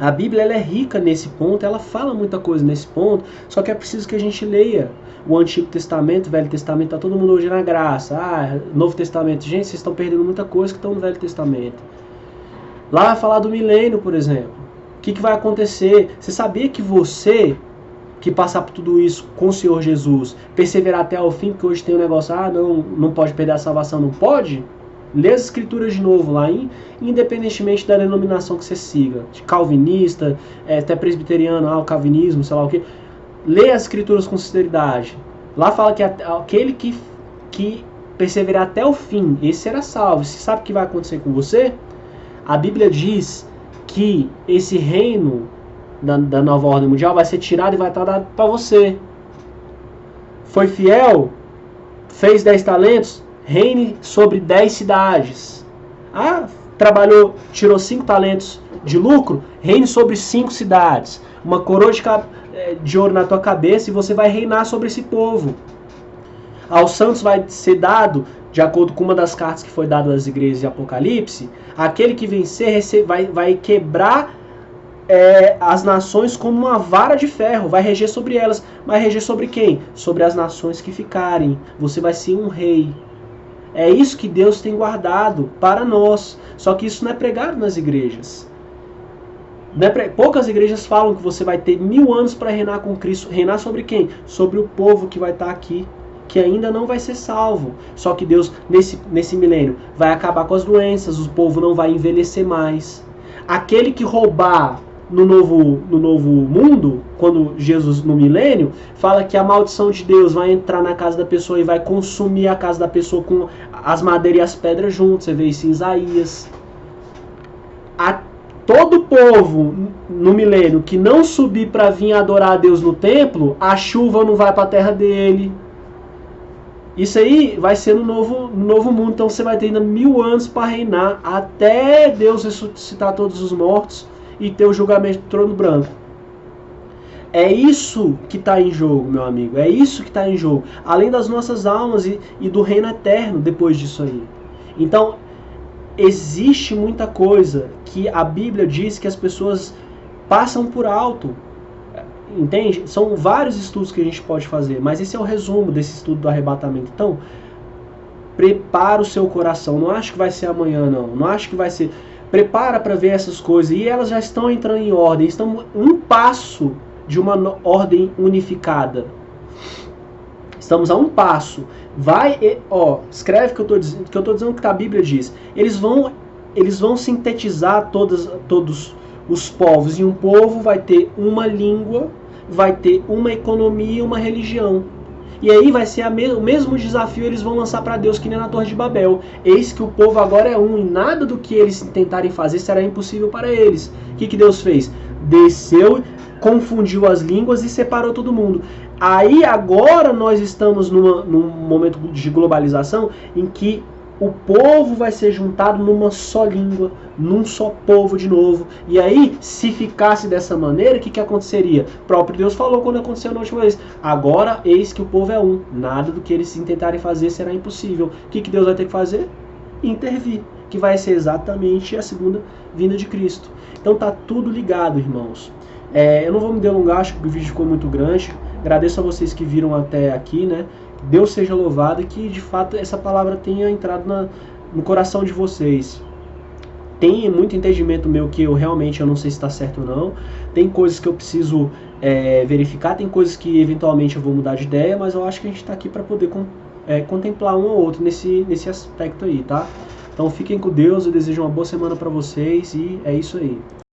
Speaker 1: A Bíblia ela é rica nesse ponto, ela fala muita coisa nesse ponto, só que é preciso que a gente leia o Antigo Testamento, o Velho Testamento, está todo mundo hoje na graça. Novo Testamento, gente, vocês estão perdendo muita coisa que estão no Velho Testamento. Lá vai falar do milênio, por exemplo. O que vai acontecer? Você sabia que você, que passar por tudo isso com o Senhor Jesus, perseverar até o fim, porque hoje tem um negócio, não pode perder a salvação, não pode? Lê as escrituras de novo lá, independentemente da denominação que você siga, de calvinista, até presbiteriano, o calvinismo, sei lá o que. Lê as escrituras com sinceridade. Lá fala que aquele que perseverar até o fim, esse será salvo. Você sabe o que vai acontecer com você? A Bíblia diz que esse reino da nova ordem mundial vai ser tirado e vai estar dado para você. Foi fiel, fez 10 talentos, reine sobre 10 cidades. Trabalhou, tirou 5 talentos de lucro, reine sobre 5 cidades. Uma coroa de ouro na tua cabeça e você vai reinar sobre esse povo. Aos santos vai ser dado, de acordo com uma das cartas que foi dada às igrejas de Apocalipse, aquele que vencer vai quebrar as nações como uma vara de ferro, vai reger sobre elas. Vai reger sobre quem? Sobre as nações que ficarem. Você vai ser um rei. É isso que Deus tem guardado para nós. Só que isso não é pregado nas igrejas. Poucas igrejas falam que você vai ter 1000 anos para reinar com Cristo. Reinar sobre quem? Sobre o povo que vai estar aqui. que ainda não vai ser salvo. Só que Deus, nesse milênio, vai acabar com as doenças, o povo não vai envelhecer mais. Aquele que roubar no novo mundo, quando Jesus, no milênio, fala que a maldição de Deus vai entrar na casa da pessoa e vai consumir a casa da pessoa com as madeiras e as pedras juntos. Você vê isso em Isaías. Todo povo no milênio que não subir para vir adorar a Deus no templo, a chuva não vai para a terra dele. Isso aí vai ser no novo mundo. Então você vai ter ainda 1000 anos para reinar até Deus ressuscitar todos os mortos e ter o julgamento do trono branco. É isso que está em jogo, meu amigo. É isso que está em jogo. Além das nossas almas e do reino eterno depois disso aí. Então, existe muita coisa que a Bíblia diz que as pessoas passam por alto. Entende? São vários estudos que a gente pode fazer, mas esse é o resumo desse estudo do arrebatamento. Então, prepara o seu coração. Não acho que vai ser amanhã, não. Não acho que vai ser. Prepara para ver essas coisas. E elas já estão entrando em ordem. Estão um passo de uma ordem unificada. Estamos a um passo. Vai, escreve que eu estou dizendo que a Bíblia diz. Eles vão sintetizar todos os povos. E um povo vai ter uma língua, vai ter uma economia e uma religião. E aí vai ser o mesmo desafio eles vão lançar para Deus que nem na Torre de Babel. Eis que o povo agora é um e nada do que eles tentarem fazer será impossível para eles. O que Deus fez? Desceu, confundiu as línguas e separou todo mundo. Aí agora nós estamos num momento de globalização em que o povo vai ser juntado numa só língua, num só povo de novo. E aí, se ficasse dessa maneira, o que aconteceria? O próprio Deus falou quando aconteceu na última vez. Agora, eis que o povo é um. Nada do que eles tentarem fazer será impossível. O que Deus vai ter que fazer? Intervir. Que vai ser exatamente a segunda vinda de Cristo. Então tá tudo ligado, irmãos. Eu não vou me delongar, acho que o vídeo ficou muito grande. Agradeço a vocês que viram até aqui, né? Deus seja louvado e que de fato essa palavra tenha entrado no coração de vocês. Tem muito entendimento meu que eu realmente não sei se está certo ou não. Tem coisas que eu preciso verificar, tem coisas que eventualmente eu vou mudar de ideia, mas eu acho que a gente está aqui para poder contemplar um ou outro nesse aspecto aí, tá? Então fiquem com Deus, eu desejo uma boa semana para vocês e é isso aí.